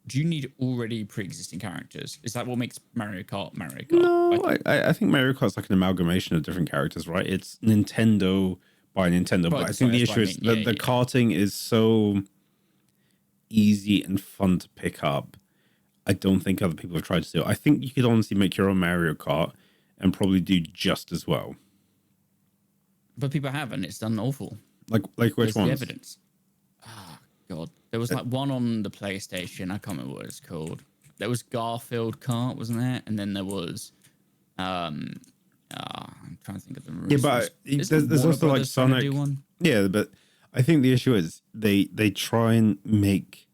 do you need already pre-existing characters? Is that what makes Mario Kart Mario Kart? No, I think Mario Kart's like an amalgamation of different characters, right? It's Nintendo by Nintendo, Right, but I sorry, think the that's what issue I is mean. that Yeah, the yeah. karting is so easy and fun to pick up. I don't think other people have tried to do it. I think you could honestly make your own Mario Kart and probably do just as well. But people haven't. It's done awful. Like which There's the ones? evidence. God, there was like one on the PlayStation. I can't remember what it's called. There was Garfield Kart, wasn't there? And then there was, I'm trying to think of the. Yeah, but there's also like Sonic. Do one? Yeah, but I think the issue is they try and make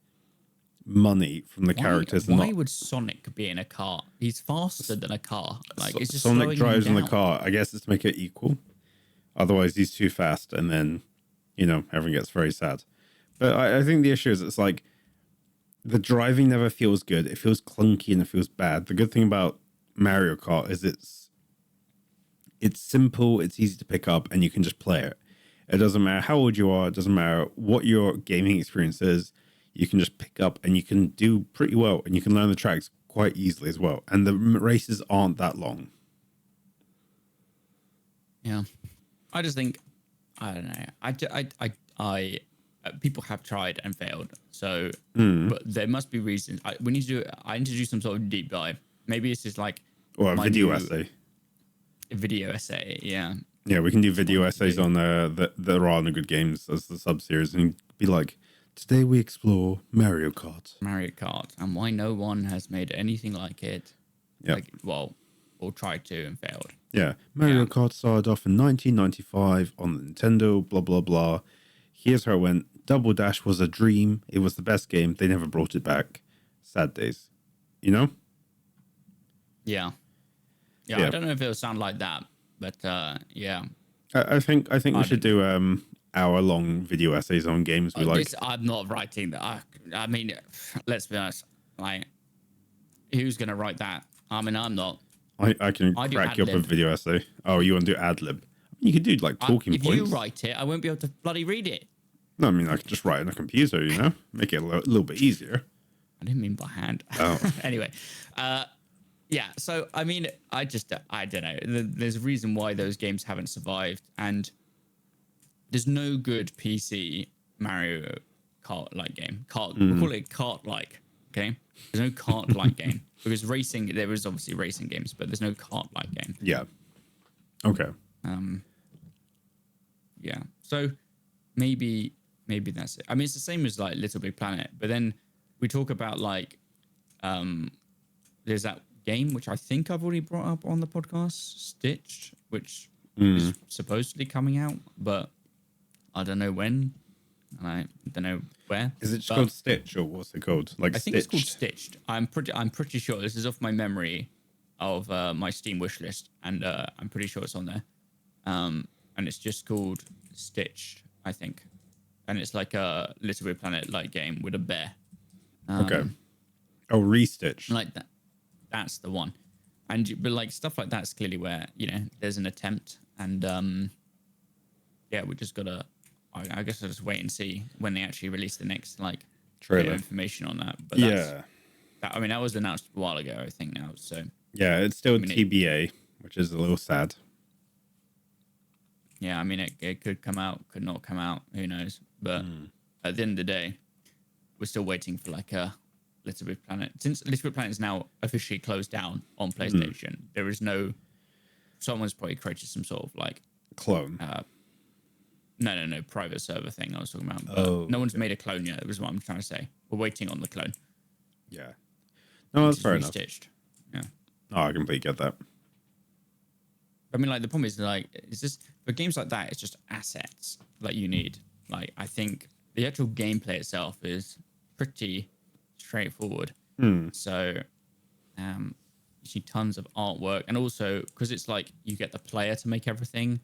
money from the characters. Why and would Sonic be in a car? He's faster than a car. Like it's just Sonic slowing drives him in the down. car. I guess it's to make it equal. Otherwise, he's too fast, and then everyone gets very sad. But I think the issue is it's like the driving never feels good. It feels clunky and it feels bad. The good thing about Mario Kart is it's simple, it's easy to pick up, and you can just play it. It doesn't matter how old you are. It doesn't matter what your gaming experience is. You can just pick up and you can do pretty well, and you can learn the tracks quite easily as well. And the races aren't that long. Yeah, I just think I don't know. I people have tried and failed. So, but there must be reasons. We need to do. I need to do some sort of deep dive. Maybe it's just like Or a my video new essay. Video essay. Yeah. Yeah, we can do video essays on the Are No Good Games as the sub-series and be like, today we explore Mario Kart. Mario Kart and why no one has made anything like it. Yeah. Like, well, or tried to and failed. Yeah, Mario Yeah. Kart started off in 1995 on the Nintendo, blah, blah, blah. Here's how it went. Double Dash was a dream. It was the best game. They never brought it back. Sad days. You know? Yeah. Yeah. I don't know if it'll sound like that, but yeah. I think we should do hour-long video essays on games we like. I'm not writing that. I mean, let's be honest. Like, who's going to write that? I mean, I'm not. I can I do crack you up a ad-lib. video essay. Oh, you want to do ad-lib? You could do like talking If points. you write it, I won't be able to bloody read it. No, I mean, I could just write on a computer, Make it a little bit easier. I didn't mean by hand. Oh. Anyway, yeah. So I mean, I don't know. There's a reason why those games haven't survived, and there's no good PC Mario Kart like game. We'll call it kart like. Okay, there's no kart like game because racing. There is obviously racing games, but there's no kart like game. Yeah. Okay. Yeah. So maybe that's it. I mean, it's the same as like Little Big Planet, but then we talk about like there's that game which I think I've already brought up on the podcast, Stitched, which is supposedly coming out, but I don't know when, and I don't know where. Is it just But called Stitch or what's it called? Like I think it's called Stitched? Stitched. I'm pretty sure this is off my memory of my Steam wish list, and I'm pretty sure it's on there. And it's just called Stitched, I think, and it's like a Little Big Planet like game with a bear. Okay. Oh, Restitch. Like that. That's the one. But like stuff like that's clearly where there's an attempt, and yeah, we just gotta. I guess I'll just wait and see when they actually release the next bit Trailer. of information on that. But Yeah. that was announced a while ago, I think now. So Yeah, it's still mean, TBA, which is a little sad. yeah, I mean it could come out, could not come out, who knows? But at the end of the day, we're still waiting for like a Little Big Planet. Since Little Big Planet is now officially closed down on PlayStation, there is no. Someone's probably created some sort of like Clone. no private server thing I was talking about. But no one's made a clone yet. Was what I'm trying to say. We're waiting on the clone. Yeah. No, that's It's fair enough. restitched. Yeah. Oh, I completely get that. I mean, like the problem is like it's just for games like that, it's just assets that you need. Like I think the actual gameplay itself is pretty straightforward. So you see tons of artwork, and also because it's like you get the player to make everything.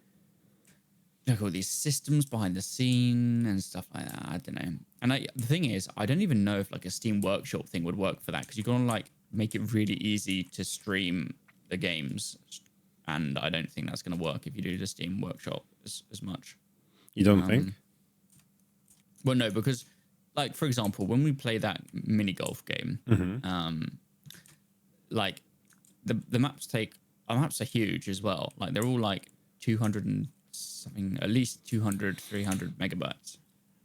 Like all these systems behind the scene and stuff like that. I don't know. And the thing is, I don't even know if like a Steam Workshop thing would work for that because you're gonna like make it really easy to stream the games, and I don't think that's gonna work if you do the Steam Workshop as much. You don't think? Well, no, because like for example, when we play that mini golf game, like the maps our maps are huge as well. Like they're all like 200 and something, at least 200, 300 megabytes,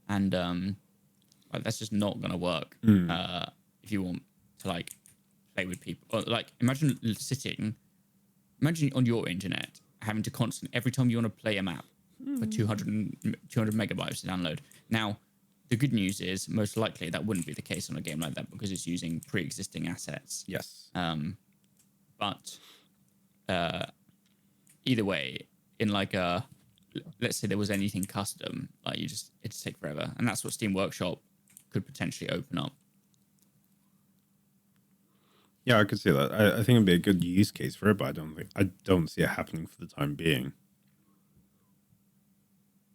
and like that's just not gonna work if you want to like play with people. Or, like imagine on your internet having to constantly every time you want to play a map for 200 megabytes to download. Now, the good news is most likely that wouldn't be the case on a game like that because it's using pre-existing assets. Yes. But either way, in like let's say there was anything custom, like it'd take forever, and that's what Steam Workshop could potentially open up. Yeah, I could see that. I think it'd be a good use case for it, but I don't see it happening for the time being.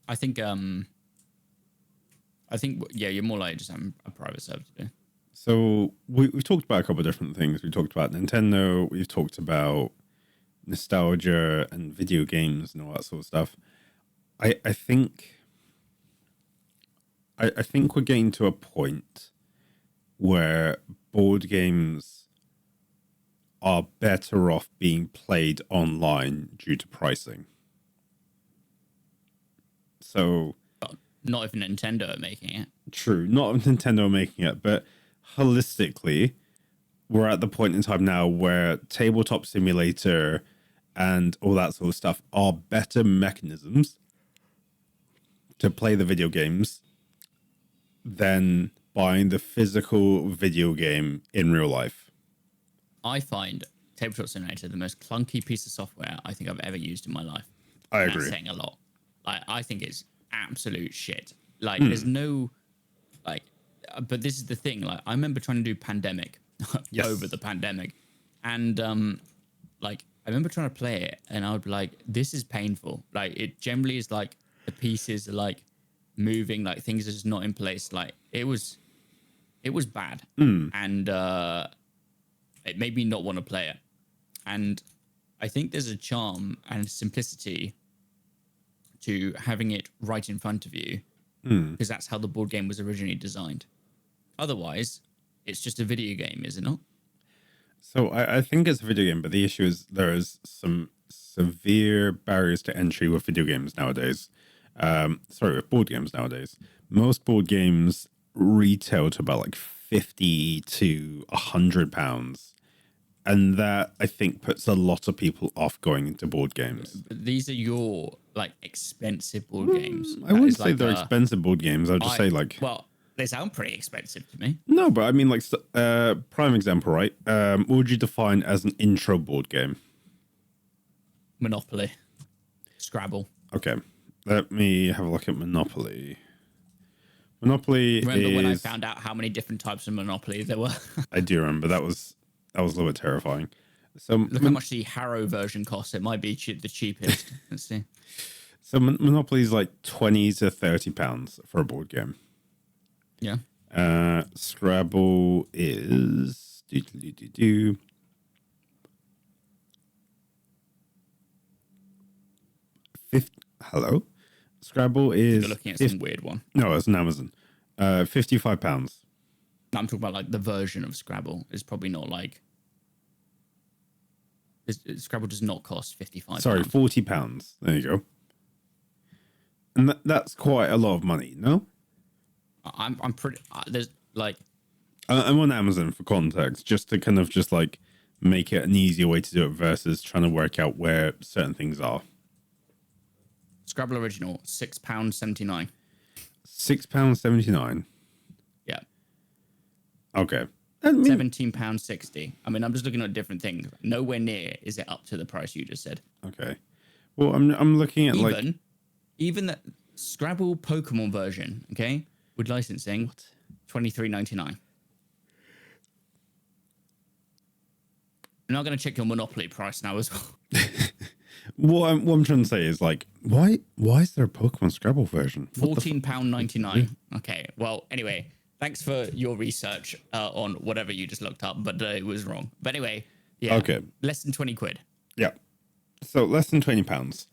I think yeah, you're more likely just having a private server to do. So we've talked about a couple of different things. We talked about Nintendo. We've talked about nostalgia and video games and all that sort of stuff. I think we're getting to a point where board games are better off being played online due to pricing. So But not if Nintendo are making it. true, not if Nintendo are making it, but holistically, we're at the point in time now where tabletop simulator and all that sort of stuff are better mechanisms to play the video games than buying the physical video game in real life. I find Tabletop Simulator the most clunky piece of software I think I've ever used in my life. I And agree. That's saying a lot. I think it's absolute shit. Like, there's no, like, but this is the thing. Like, I remember trying to do Pandemic Yes. over the pandemic. And, like, I remember trying to play it and I would be like, this is painful. Like, it generally is like the pieces are like moving, like things are just not in place. Like, it was bad. And, it made me not want to play it. And I think there's a charm and simplicity to having it right in front of you because that's how the board game was originally designed. Otherwise, it's just a video game, is it not? So I think it's a video game, but the issue is there is some severe barriers to entry with video games nowadays. With board games nowadays. Most board games retail to about like £50 to £100. And that, I think, puts a lot of people off going into board games. But these are your like expensive board games. I That wouldn't is say like they're expensive board games. I'd just say like... well, they sound pretty expensive to me. No, but I mean like prime example, right? What would you define as an intro board game? Monopoly, Scrabble. Okay, let me have a look at Monopoly. Monopoly Remember is... when I found out how many different types of Monopoly there were? I do remember. That was a little bit terrifying. So Look how much the Harrow version costs. It might be the cheapest. Let's see. So Monopoly is like £20 to £30 for a board game. Yeah. Scrabble is Hello. Scrabble is... You're looking at some weird one. No, it's an Amazon. £55. No, I'm talking about like the version of Scrabble. It's probably not like... Scrabble does not cost £55. Sorry, £40. There you go. And that's quite a lot of money, no? I'm pretty... there's like... I'm on Amazon for context, just to kind of just like make it an easier way to do it versus trying to work out where certain things are. Scrabble original, £6.79. £6.79. Yeah. Okay. £17.60. I mean, I'm just looking at different things. Nowhere near is it up to the price you just said. Okay. Well, I'm looking at even that Scrabble Pokemon version, okay, with licensing, $23.99. I'm not going to check your Monopoly price now as well. what I'm trying to say is like, why is there a Pokemon Scrabble version? £14.99. Okay. Well, anyway, thanks for your research on whatever you just looked up, but it was wrong. But anyway, yeah. Okay. Less than 20 quid. Yeah. So less than £20.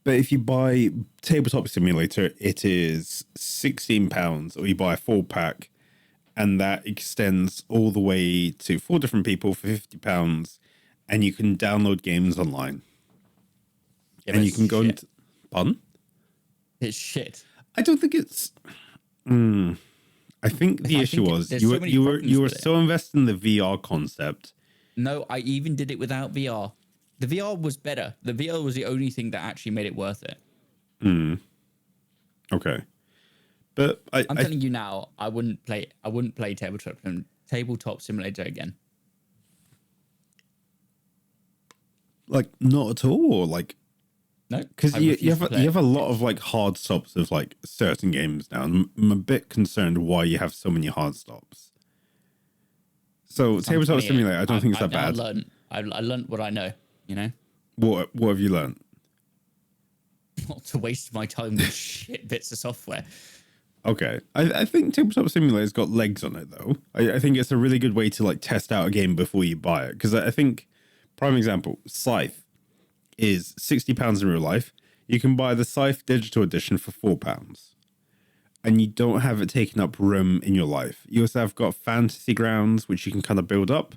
But if you buy Tabletop Simulator, it is £16, or you buy a 4-pack, and that extends all the way to 4 different people for £50, and you can download games online. Yeah, And but you can go into... Pardon? It's shit. I don't think it's... I think the issue was there's you so were many you were problems you were with it. so invested in the VR concept. No, I even did it without VR. The VR was better. The VR was the only thing that actually made it worth it. Okay. But I'm telling you now, I wouldn't play Tabletop Simulator again. like not at all, or like No, because I you refuse to play have it. a lot of like hard stops of like certain games now. And I'm a bit concerned why you have so many hard stops. So So I'm Tabletop 28. Simulator, I don't think it's that I bad. I learned what I know, you know? What have you learned? Not to waste my time with shit bits of software. Okay, I think Tabletop Simulator's got legs on it though. I think it's a really good way to like test out a game before you buy it, because I think prime example, Scythe is £60 in real life. You can buy the Scythe digital edition for £4, and you don't have it taking up room in your life. You also have got Fantasy Grounds, which you can kind of build up.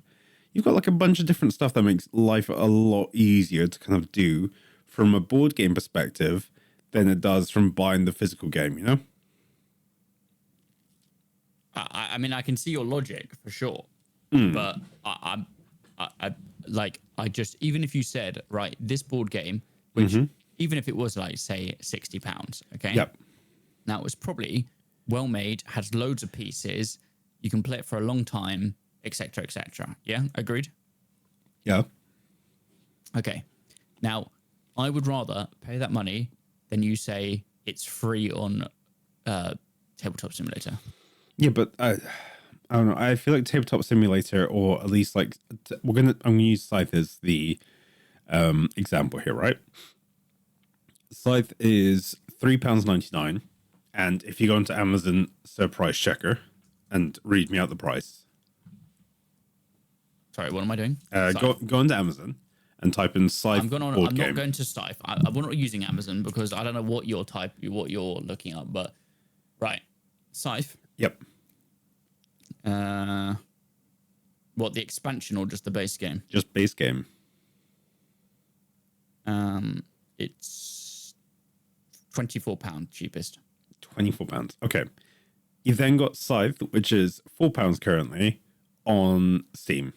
You've got like a bunch of different stuff that makes life a lot easier to kind of do from a board game perspective than it does from buying the physical game, you know? I mean, I can see your logic for sure, but I just, even if you said, right, this board game, which even if it was like, say, £60, okay? Yep. Now, it was probably well made, has loads of pieces, you can play it for a long time, etc., etc. Yeah, agreed? Yeah. Okay. Now, I would rather pay that money than you say it's free on Tabletop Simulator. Yeah, but I don't know. I feel like Tabletop Simulator, or at least like I'm gonna use Scythe as the example here, right? Scythe is £3.99, and if you go into Amazon, price checker, and read me out the price. Sorry, what am I doing? Go into Amazon and type in Scythe I'm board not game. going to Scythe. We're not using Amazon because I don't know what you're looking up. But right, Scythe. Yep. What, the expansion or just the base game? Just base game. It's £24 cheapest. £24. Okay. You've then got Scythe, which is £4 currently on Steam.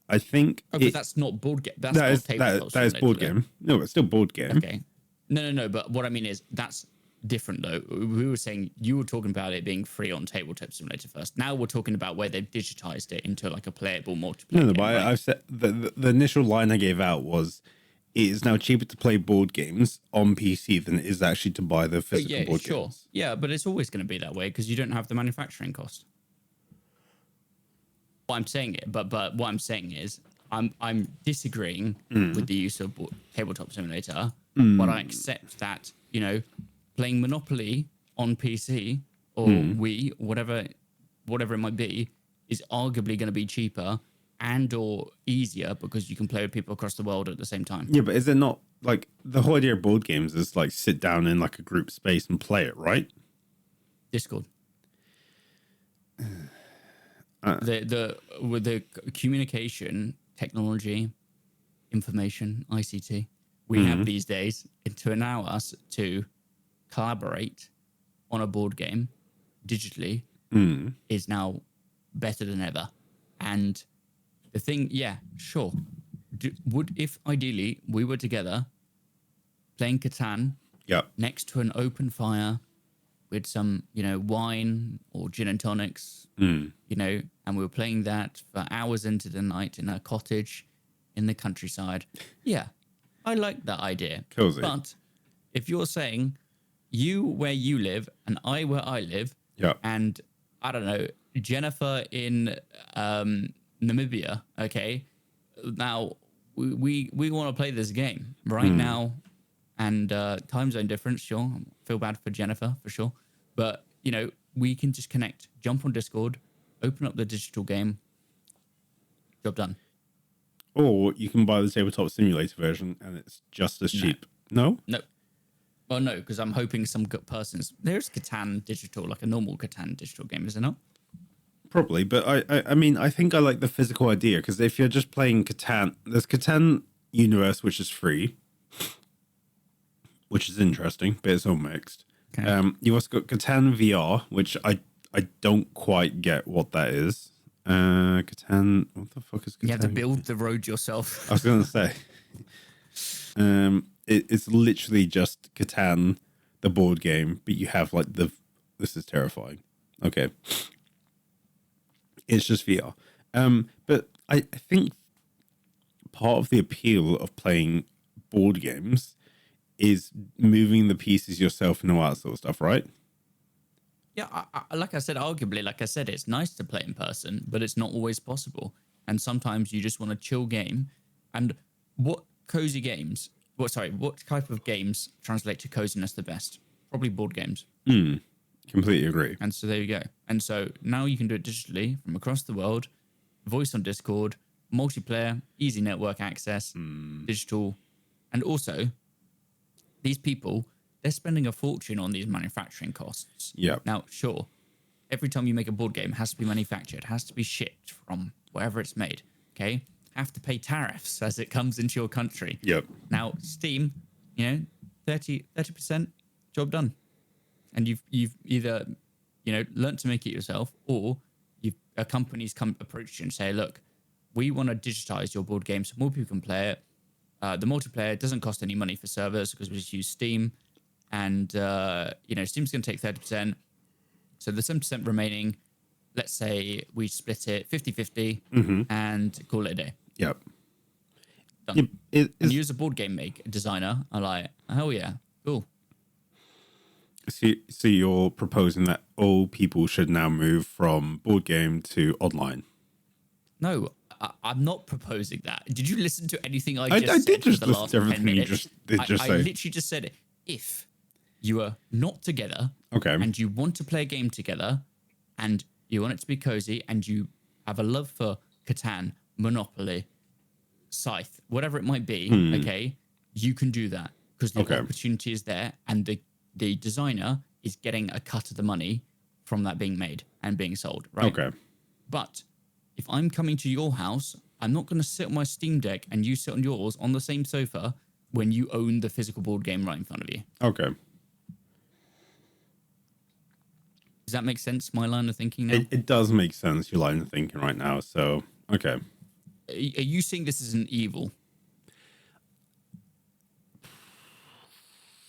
I think. Oh, but that's not board game. That's that not is tabletop that is board simulator, game. No, it's still board game. Okay. No. But what I mean is that's different though. We were saying you were talking about it being free on Tabletop Simulator first. Now we're talking about where they've digitized it into like a playable multiplayer. No, game, but right? I've said the initial line I gave out was it is now cheaper to play board games on PC than it is actually to buy the physical board games. Yeah, but it's always going to be that way because you don't have the manufacturing cost. What I'm saying, but what I'm saying is I'm disagreeing with the use of Tabletop Simulator, but I accept that, you know, playing Monopoly on PC or Wii, whatever it might be, is arguably going to be cheaper and or easier because you can play with people across the world at the same time. Yeah, but is it not like the whole idea of board games is like sit down in like a group space and play it, right? Discord. With the communication technology, information, ICT we have these days to allow us to collaborate on a board game digitally is now better than ever. And the thing, yeah, sure. If ideally we were together playing Catan next to an open fire with some, you know, wine or gin and tonics, you know, and we were playing that for hours into the night in a cottage in the countryside. Yeah, I like that idea. Cozy. But if you're saying you where you live and I where I live, and I don't know, Jennifer in Namibia, okay, now we want to play this game right now, and time zone difference, sure, feel bad for Jennifer for sure, but you know, we can just connect, jump on Discord, open up the digital game, job done. Or you can buy the Tabletop Simulator version and it's just as cheap. No? No. Well, no, because I'm hoping some good persons. There's Catan digital, like a normal Catan digital game, is it not? Probably, but I mean, I think I like the physical idea, because if you're just playing Catan, there's Catan Universe, which is free, which is interesting, but it's all mixed. Okay. You also got Catan VR, which I don't quite get what that is. Catan, what the fuck is Catan? You have to build the road yourself. I was going to say, it's literally just Catan, the board game, but you have like this is terrifying. Okay. It's just VR. But I think part of the appeal of playing board games is moving the pieces yourself and all that sort of stuff, right? Yeah, like I said, arguably, like I said, it's nice to play in person, but it's not always possible. And sometimes you just want a chill game. And what type of games translate to coziness the best? Probably board games. Completely agree. And so there you go. And so now you can do it digitally from across the world, voice on Discord, multiplayer, easy network access, digital. And also, these people, they're spending a fortune on these manufacturing costs. Yeah. Now, sure, every time you make a board game, it has to be manufactured, has to be shipped from wherever it's made. Okay? Have to pay tariffs as it comes into your country. Yep. Now, Steam, 30%, job done. And you've either, learned to make it yourself, or a company's approach you and say, look, we want to digitize your board game so more people can play it. The multiplayer doesn't cost any money for servers because we just use Steam. And, Steam's going to take 30%. So the 7% remaining, let's say we split it 50-50 and call it a day. Yep. Done. Yeah, and you as a board game designer are like, hell yeah, cool. so you're proposing that all people should now move from board game to online? No, I'm not proposing that. Did you listen to anything I I just did said just for the listen last to everything 10 you minutes? just I say. literally just said, if you are not together Okay. and you want to play a game together and you want it to be cozy and you have a love for Catan, Monopoly, Scythe, whatever it might be, okay, you can do that because the opportunity is there and the designer is getting a cut of the money from that being made and being sold, right? Okay. But if I'm coming to your house, I'm not going to sit on my Steam Deck and you sit on yours on the same sofa when you own the physical board game right in front of you. Okay. Does that make sense, my line of thinking now? It does make sense, your line of thinking right now. So, okay. Are you seeing this as an evil?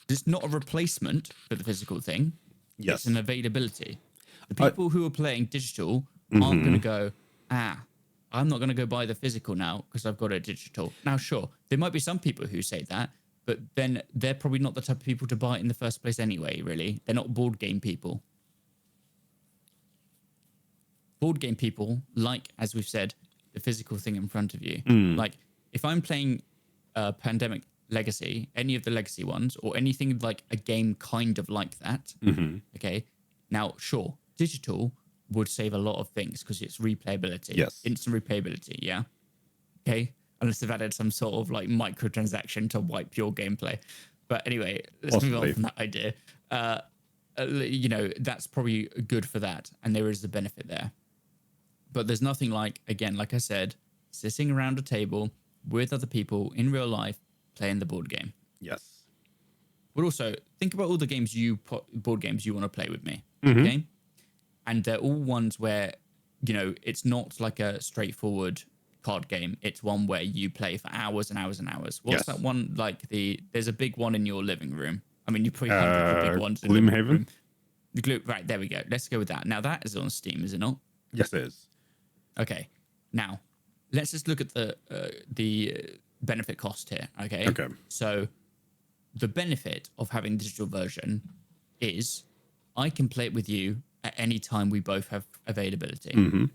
It's not a replacement for the physical thing. Yes. It's an availability. The people who are playing digital aren't going to go, I'm not going to go buy the physical now because I've got a digital. Now, sure, there might be some people who say that, but then they're probably not the type of people to buy it in the first place anyway, really. They're not board game people. Board game people like, as we've said, the physical thing in front of you. Like, if I'm playing Pandemic Legacy, any of the Legacy ones, or anything like a game kind of like that, okay, now, sure, digital would save a lot of things because it's replayability. Yes. Instant replayability, yeah? Okay? Unless they've added some sort of like microtransaction to wipe your gameplay. But anyway, let's move on from that idea. That's probably good for that. And there is the benefit there. But there's nothing like, again, like I said, sitting around a table with other people in real life playing the board game. Yes. But also, think about all the board games you want to play with me, okay? And they're all ones where, it's not like a straightforward card game. It's one where you play for hours and hours and hours. What's that one like? There's a big one in your living room. I mean, you probably have big ones. Gloomhaven? Right, there we go. Let's go with that. Now, that is on Steam, is it not? Yes, it is. Okay. Now, let's just look at the benefit cost here, okay? Okay. So, the benefit of having the digital version is I can play it with you at any time we both have availability. And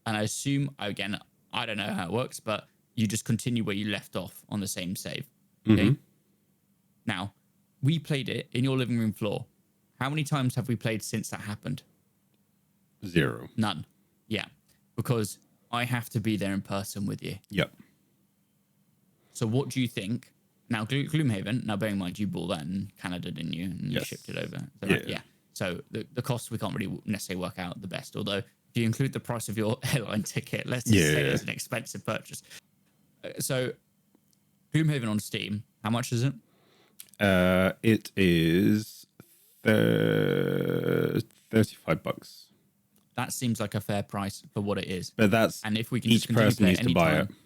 I assume, again, I don't know how it works, but you just continue where you left off on the same save. Okay. Now, we played it in your living room floor. How many times have we played since that happened? 0. None. Yeah. Because I have to be there in person with you. Yep. So what do you think? Now, Gloomhaven, now bearing in mind you bought that in Canada, didn't you? And you Yes. shipped it over. So, Yeah. yeah. So the costs we can't really necessarily work out the best. Although, if you include the price of your airline ticket, let's just say it's an expensive purchase. So, Gloomhaven on Steam, how much is it? It is $35. That seems like a fair price for what it is. But that's And if we can just each continue person play needs to buy it. anytime-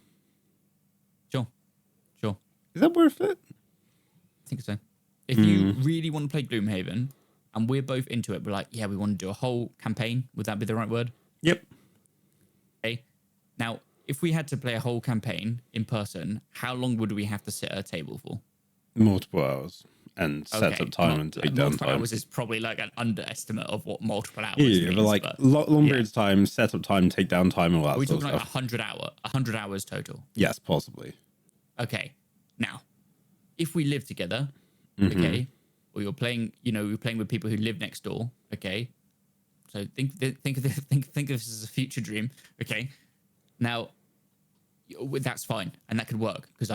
Sure. Is that worth it? I think so. If you really want to play Gloomhaven and we're both into it, we're like, yeah, we want to do a whole campaign. Would that be the right word? Yep. Okay. Now, if we had to play a whole campaign in person, how long would we have to sit at a table for? Multiple hours and set up time and take down multiple time. hours is probably like an underestimate of what multiple hours Yeah, means. but like long periods of time, set up time, take down time, all that Are we sort talking of like stuff. 100 hours total? Yes, possibly. Okay. Now, if we live together, okay, or you're playing with people who live next door, okay. So think of this as a future dream, okay. Now, that's fine, and that could work because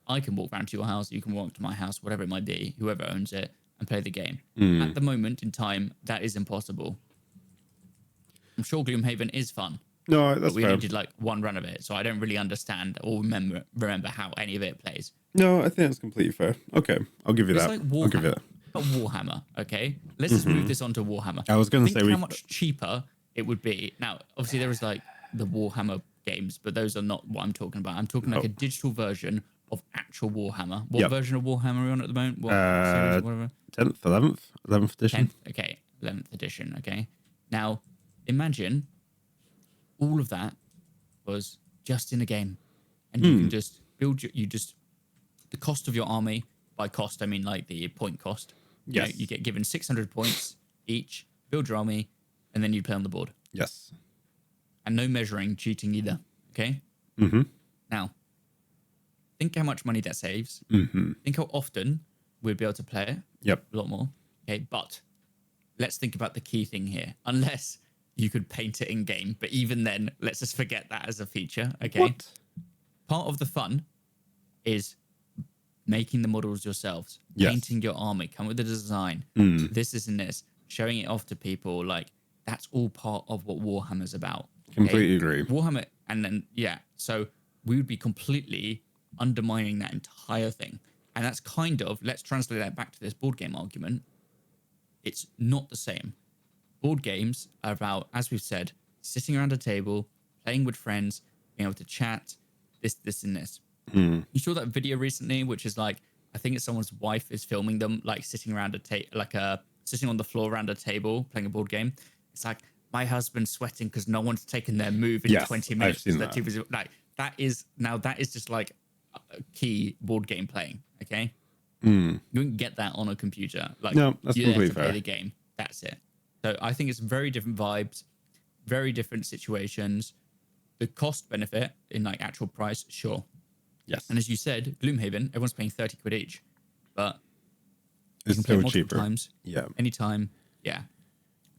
I can walk round to your house, you can walk to my house, whatever it might be, whoever owns it, and play the game. At the moment in time, that is impossible. I'm sure Gloomhaven is fun. No, But that's we fair. only did like one run of it, so I don't really understand or remember how any of it plays. No, I think that's completely fair. Okay, I'll give you It's that. like I'll give you Warhammer. that. Not Warhammer, okay? Let's just move this on to Warhammer. I was gonna Think say how much cheaper it would be. Now, obviously, there is like the Warhammer games, but those are not what I'm talking about. I'm talking like a digital version of actual Warhammer. What version of Warhammer are we on at the moment? What series, whatever? 10th, 11th edition. 10th, okay. 11th edition, okay. Now, imagine all of that was just in a game. And you can just build, the cost of your army, by cost, I mean like the point cost. You know, Yes. you get given 600 points each, build your army, and then you play on the board. Yes. And no measuring, cheating either, okay? Now, think how much money that saves. Think how often we'd be able to play it. Yep. A lot more. Okay, but let's think about the key thing here. Unless you could paint it in game, but even then, let's just forget that as a feature. Okay. What? Part of the fun is making the models yourselves, Yes. painting your army, come with the design. This and this, showing it off to people. Like that's all part of what Warhammer's about. Okay? Completely agree. Warhammer, and then so we would be completely undermining that entire thing. And that's kind of, let's translate that back to this board game argument. It's not the same. Board games are about, as we've said, sitting around a table, playing with friends, being able to chat, this, and this. You saw that video recently, which is like, I think it's someone's wife is filming them, like sitting around sitting on the floor around a table playing a board game. It's like, my husband's sweating because no one's taken their move in Yes, 20 I've minutes. seen That that. TV like that is just like a key board game playing. Okay, you wouldn't get that on a computer. Like, No, that's you're there completely to play fair. the game. That's it. So I think it's very different vibes, very different situations. The cost benefit in like actual price, sure. Yes. And as you said, Gloomhaven, everyone's paying 30 quid each, but you It's can play still multiple cheaper. times, Yeah. anytime. Yeah.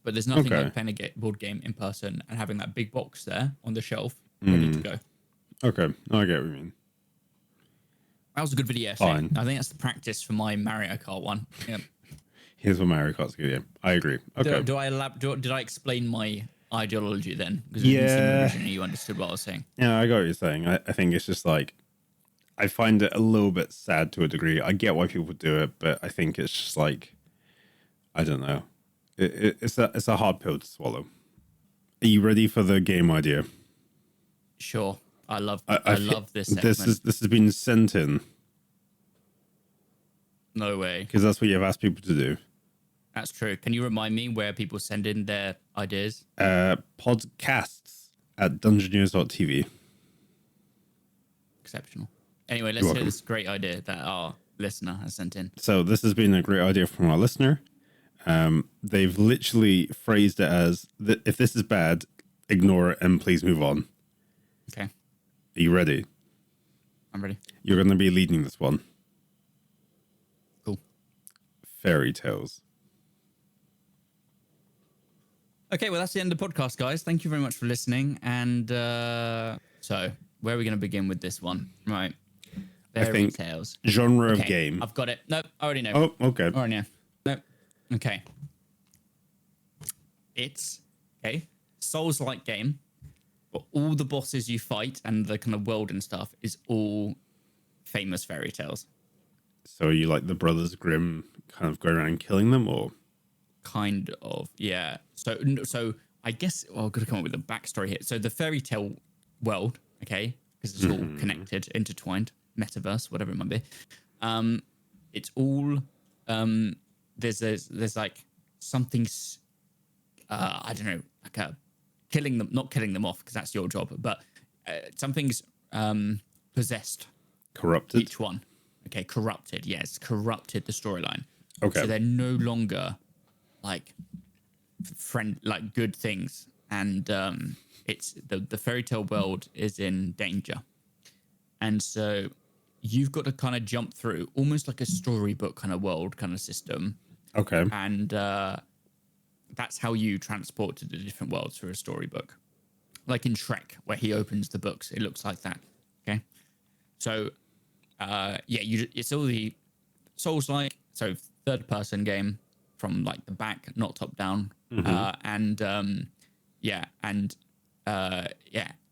But there's nothing Okay. like playing a board game in person and having that big box there on the shelf ready to go. Okay. I get what you mean. That was a good video essay. Fine. I think that's the practice for my Mario Kart one. Yeah. Here's what Mario Kart's good game. I agree. Okay. Did I explain my ideology then? Because it didn't seem Yeah. originally you understood what I was saying. Yeah, I got what you're saying. I think it's just like, I find it a little bit sad to a degree. I get why people do it, but I think it's just like, I don't know. It's a hard pill to swallow. Are you ready for the game idea? Sure. I love this segment. This has been sent in No way. because that's what you've asked people to do. That's true. Can you remind me where people send in their ideas? Podcasts at dungeoneers.tv. Exceptional. Anyway, let's You're hear welcome. this great idea that our listener has sent in. So this has been a great idea from our listener. They've literally phrased it as, if this is bad, ignore it and please move on. Okay, Are you ready? I'm ready. You're going to be leading this one. Cool. Fairy tales. Okay, well, that's the end of the podcast, guys. Thank you very much for listening. And so, where are we going to begin with this one? Right. I Fairy think tales. genre of Okay, game. I've got it. Nope, I already know. Oh, okay. I already know. Nope. Okay. It's okay. Souls-like game, but all the bosses you fight and the kind of world and stuff is all famous fairy tales. So you like the Brothers Grimm kind of going around killing them, or? Kind of, yeah. So I guess I've got to come up with a backstory here. So the fairy tale world, okay, because it's all connected, intertwined, metaverse, whatever it might be. It's all there's like something. I don't know, like a killing them, not killing them off because that's your job, but something's possessed Corrupted? each one. Okay, corrupted. Yes, corrupted the storyline. Okay. So they're no longer like like good things, and it's the fairy tale world is in danger, and so you've got to kind of jump through almost like a storybook kind of world kind of system, Okay. and that's how you transport to the different worlds through a storybook, like in Shrek where he opens the books. It looks like that. Okay, so it's all the Souls-like, so third-person game from like the back, not top-down,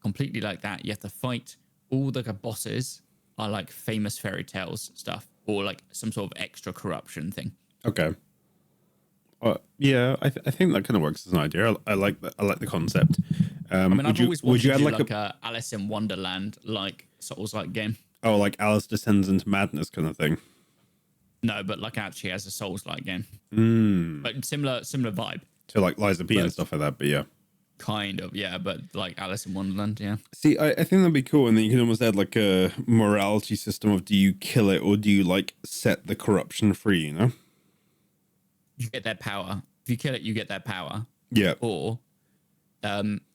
completely like that. You have to fight all the bosses are like famous fairy tales stuff, or like some sort of extra corruption thing. Okay. Yeah, I think that kind of works as an idea. I like the concept. I mean, I've always wanted would you to add do like a Alice in Wonderland like Souls-like game. like Alice Descends into Madness kind of thing? No, but like actually as a Souls-like game, but similar vibe. So like Liza P and But- stuff like that, but yeah. Kind of, yeah, but like Alice in Wonderland, yeah. See, I think that'd be cool, and then you can almost add like a morality system of do you kill it or do you like set the corruption free, you know? You get their power. If you kill it, you get their power. Yeah. Or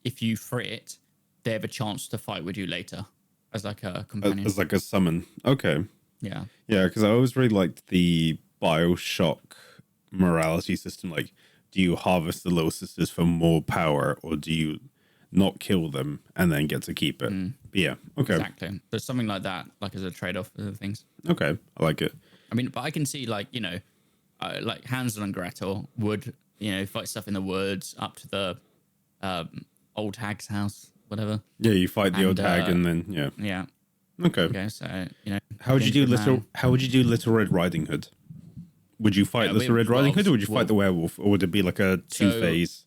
if you free it, they have a chance to fight with you later as like a companion. As like a summon. Okay. Yeah. Yeah, because I always really liked the BioShock morality system. Like, do you harvest the little sisters for more power, or do you not kill them and then get to keep it? But yeah, okay. Exactly. There's something like that, like as a trade-off for things. Okay, I like it. I mean, but I can see like, like Hansel and Gretel would, fight stuff in the woods up to the old hag's house, whatever. Yeah, you fight the old hag and then, yeah. Yeah. Okay. Okay, so, How would you do Gingerbread Little Red Riding Hood? Would you fight Yeah, Little Red Riding Hood, or would you fight wolf. the werewolf, or would it be like a two-phase?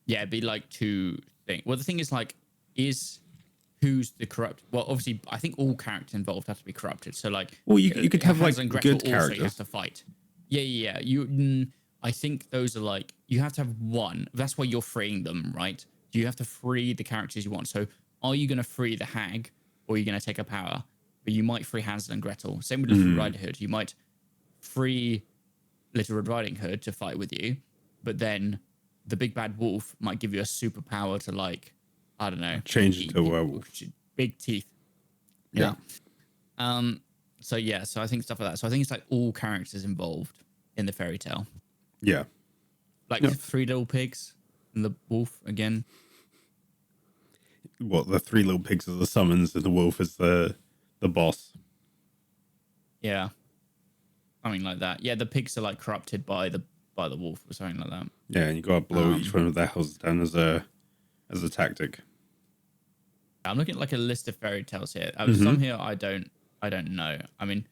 Yeah, it'd be like two things. Well, the thing is, like, who's the corrupt? Well, obviously, I think all characters involved have to be corrupted. So, like, Well, you could have Hansel like and Gretel good also you characters. have to fight. Yeah. I think those are like you have to have one. That's why you're freeing them, right? You have to free the characters you want. So, are you going to free the hag, or are you going to take her power? But you might free Hansel and Gretel. Same with Little Riding Hood. You might free Little Red Riding Hood to fight with you, but then the big bad wolf might give you a superpower to, like, I don't know, Change eat into a people. werewolf. Big teeth. Yeah. So I think stuff like that. So I think it's like all characters involved in the fairy tale, Yeah. like Yeah. 3 Little Pigs and the wolf again. What, the 3 little pigs are the summons and the wolf is the boss? Yeah, something like that. Yeah, the pigs are like corrupted by the wolf or something like that. Yeah, and you gotta blow each one of their houses down as a tactic. I'm looking at like a list of fairy tales here. Some here I don't know. I mean,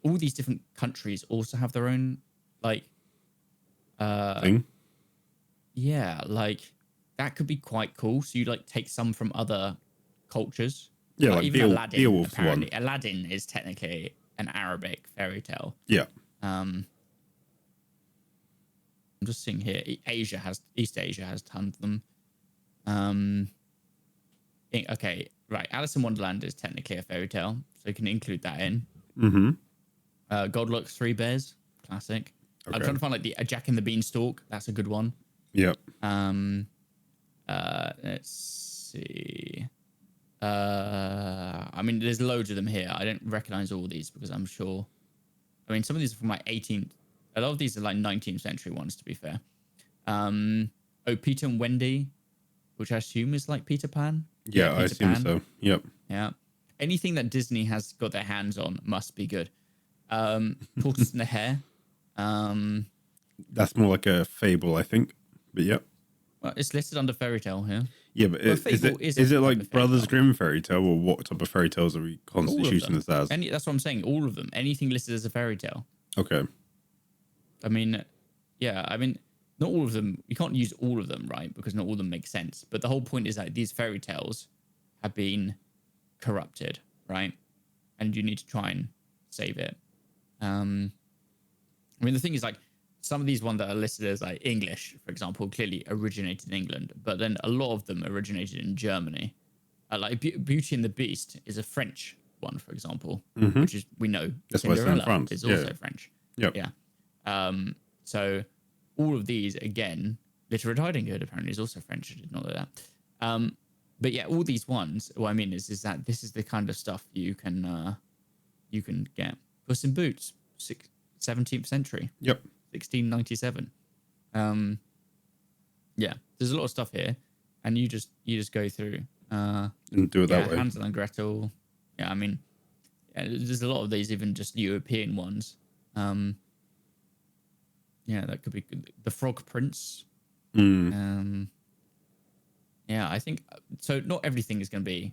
all these different countries also have their own like Thing? yeah, like that could be quite cool. So you like take some from other cultures. Yeah, like even Aladdin. Beowulf's Apparently, one. Aladdin is technically an Arabic fairy tale. Yeah. I'm just seeing here. East Asia has tons of them. Okay, right. Alice in Wonderland is technically a fairy tale, so you can include that in. Goldilocks 3 Bears, classic. I'm Okay. trying to find like the Jack and the Beanstalk. That's a good one. Yep. Let's see. I mean, there's loads of them here. I don't recognize all these because I'm sure. I mean, some of these are from like 18th. A lot of these are like 19th century ones, to be fair. Peter and Wendy, which I assume is like Peter Pan. Yeah, I Peter assume Pan. so. Yep. Yeah. anything that Disney has got their hands on must be good. Tortoise and the Hare. That's more like a fable, I think. But yeah. Well, it's listed under fairy tale here. Yeah, but Well, is fable it is a type like of fairy Brothers tale. Grimm fairy tale, or what type of fairy tales are we All of constituting them. this as? That's what I'm saying. All of them. Anything listed as a fairy tale. Okay. I mean, yeah. I mean, not all of them. You can't use all of them, right? Because not all of them make sense. But the whole point is that these fairy tales have been corrupted, right? And you need to try and save it. I mean, the thing is, like, some of these ones that are listed as like English, for example, clearly originated in England, but then a lot of them originated in Germany. Like Beauty and the Beast is a French one, for example, which is, we know, That's why it's in Cinderella France. is Yeah. also French. Yep. Yeah. So all of these, again, Little Red Riding Hood apparently is also French. I did not know that. But yeah, all these ones, what I mean is that this is the kind of stuff you can get. Puss in Boots, 17th century. Yep. 1697. Yeah, there's a lot of stuff here, and you just go through. And do it that way. Hansel and Gretel. Yeah, I mean, there's a lot of these, even just European ones. Yeah, that could be good. The Frog Prince. Yeah, I think so. Not everything is going to be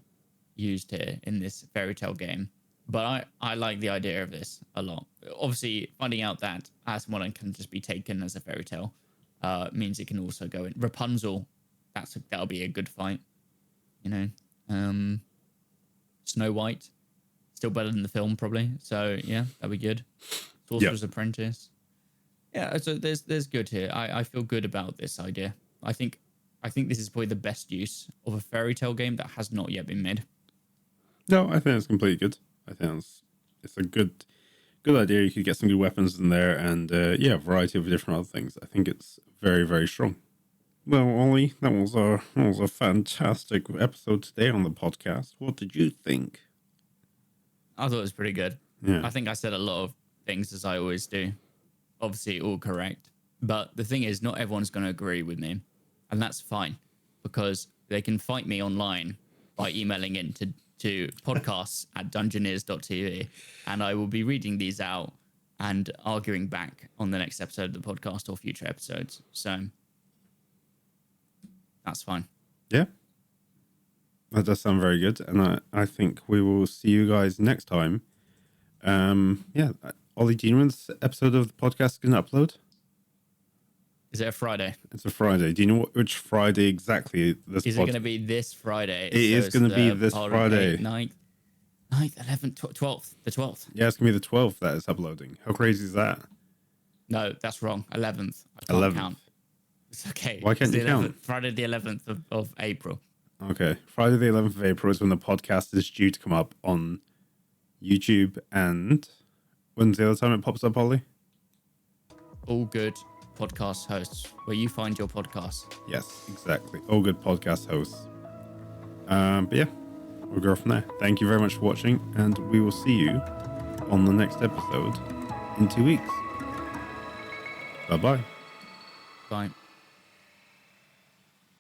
used here in this fairy tale game, but I like the idea of this a lot. Obviously, finding out that Asmodon can just be taken as a fairy tale means it can also go in. Rapunzel, that'll be a good fight, you know. Snow White, still better than the film probably. So yeah, that'll be good. Sorcerer's Apprentice. Yeah, so there's good here. I feel good about this idea. I think this is probably the best use of a fairy tale game that has not yet been made. No, I think it's completely good. I think it's a good idea. You could get some good weapons in there, and a variety of different other things. I think it's very, very strong. Well, Ollie, that was a fantastic episode today on the podcast. What did you think? I thought it was pretty good. Yeah. I think I said a lot of things as I always do. Obviously, all correct. But the thing is, not everyone's going to agree with me. And that's fine, because they can fight me online by emailing in to podcasts@dungeoneers.tv, and I will be reading these out and arguing back on the next episode of the podcast or future episodes. So that's fine. Yeah. That does sound very good. And I think we will see you guys next time. Ollie, do you know when this episode of the podcast is going to upload? Is it a Friday? It's a Friday. Do you know which Friday exactly this Is it going to be this Friday? It is going to be this Friday. 9th, 11th, 12th. The 12th. Yeah, it's going to be the 12th that is uploading. How crazy is that? No, that's wrong. 11th. I can't 11th. count. It's okay. Why can't you count? Friday the 11th of April. Okay. Friday the 11th of April is when the podcast is due to come up on YouTube. And when's the other time it pops up, Ollie? All good podcast hosts, where you find your podcasts. Yes, exactly. All good podcast hosts. But yeah, we'll go from there. Thank you very much for watching, and we will see you on the next episode in 2 weeks. Bye-bye. Bye.